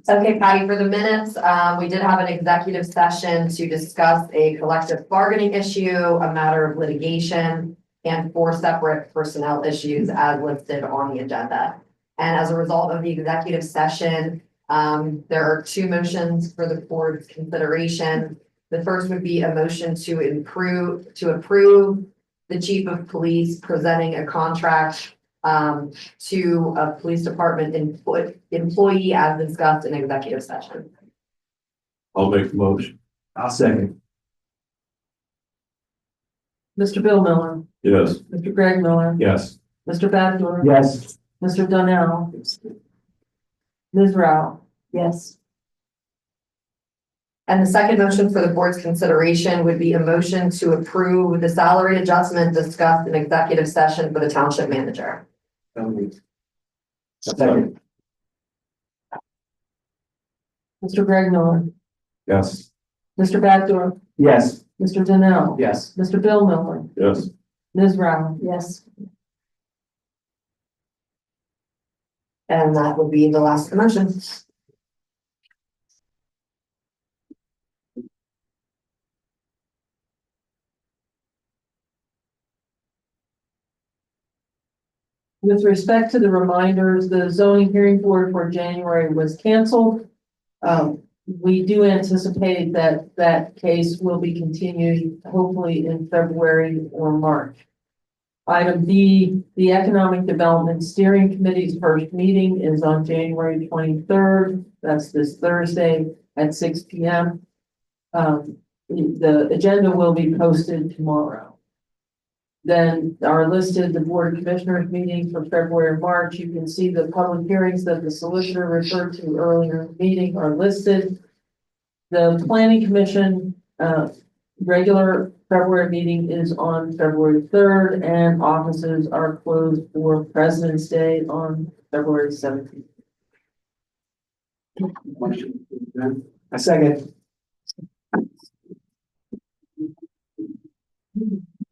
Okay, Patty, for the minutes, we did have an executive session to discuss a collective bargaining issue, a matter of litigation, and 4 separate personnel issues as listed on the agenda. And as a result of the executive session, there are 2 motions for the board's consideration. The first would be a motion to approve the chief of police presenting a contract to a police department employee as discussed in executive session. I'll make the motion. I'll second. Mr. Bill Miller, Yes. Mr. Greg Miller, Yes. Mr. Bachelor. Yes. Mr. Donnell. Ms. Rao. Yes. And the second motion for the board's consideration would be a motion to approve the salary adjustment discussed in executive session for the township manager. Second. Mr. Greg Miller, Yes. Mr. Bachelor, Yes. Mr. Donnell. Yes. Mr. Bill Miller, Yes. Ms. Rao. Yes. And that would be the last motion. With respect to the reminders, the zoning hearing board for January was canceled. We do anticipate that that case will be continued hopefully in February or March. Item B, the Economic Development Steering Committee's first meeting is on January 23rd. That's this Thursday at 6 p.m. The agenda will be posted tomorrow. Then are listed the Board of Commissioners meeting for February and March. You can see the public hearings that the solicitor referred to earlier in the meeting are listed. The Planning Commission, regular February meeting is on February 3rd, and offices are closed for President's Day on February 17th. A second.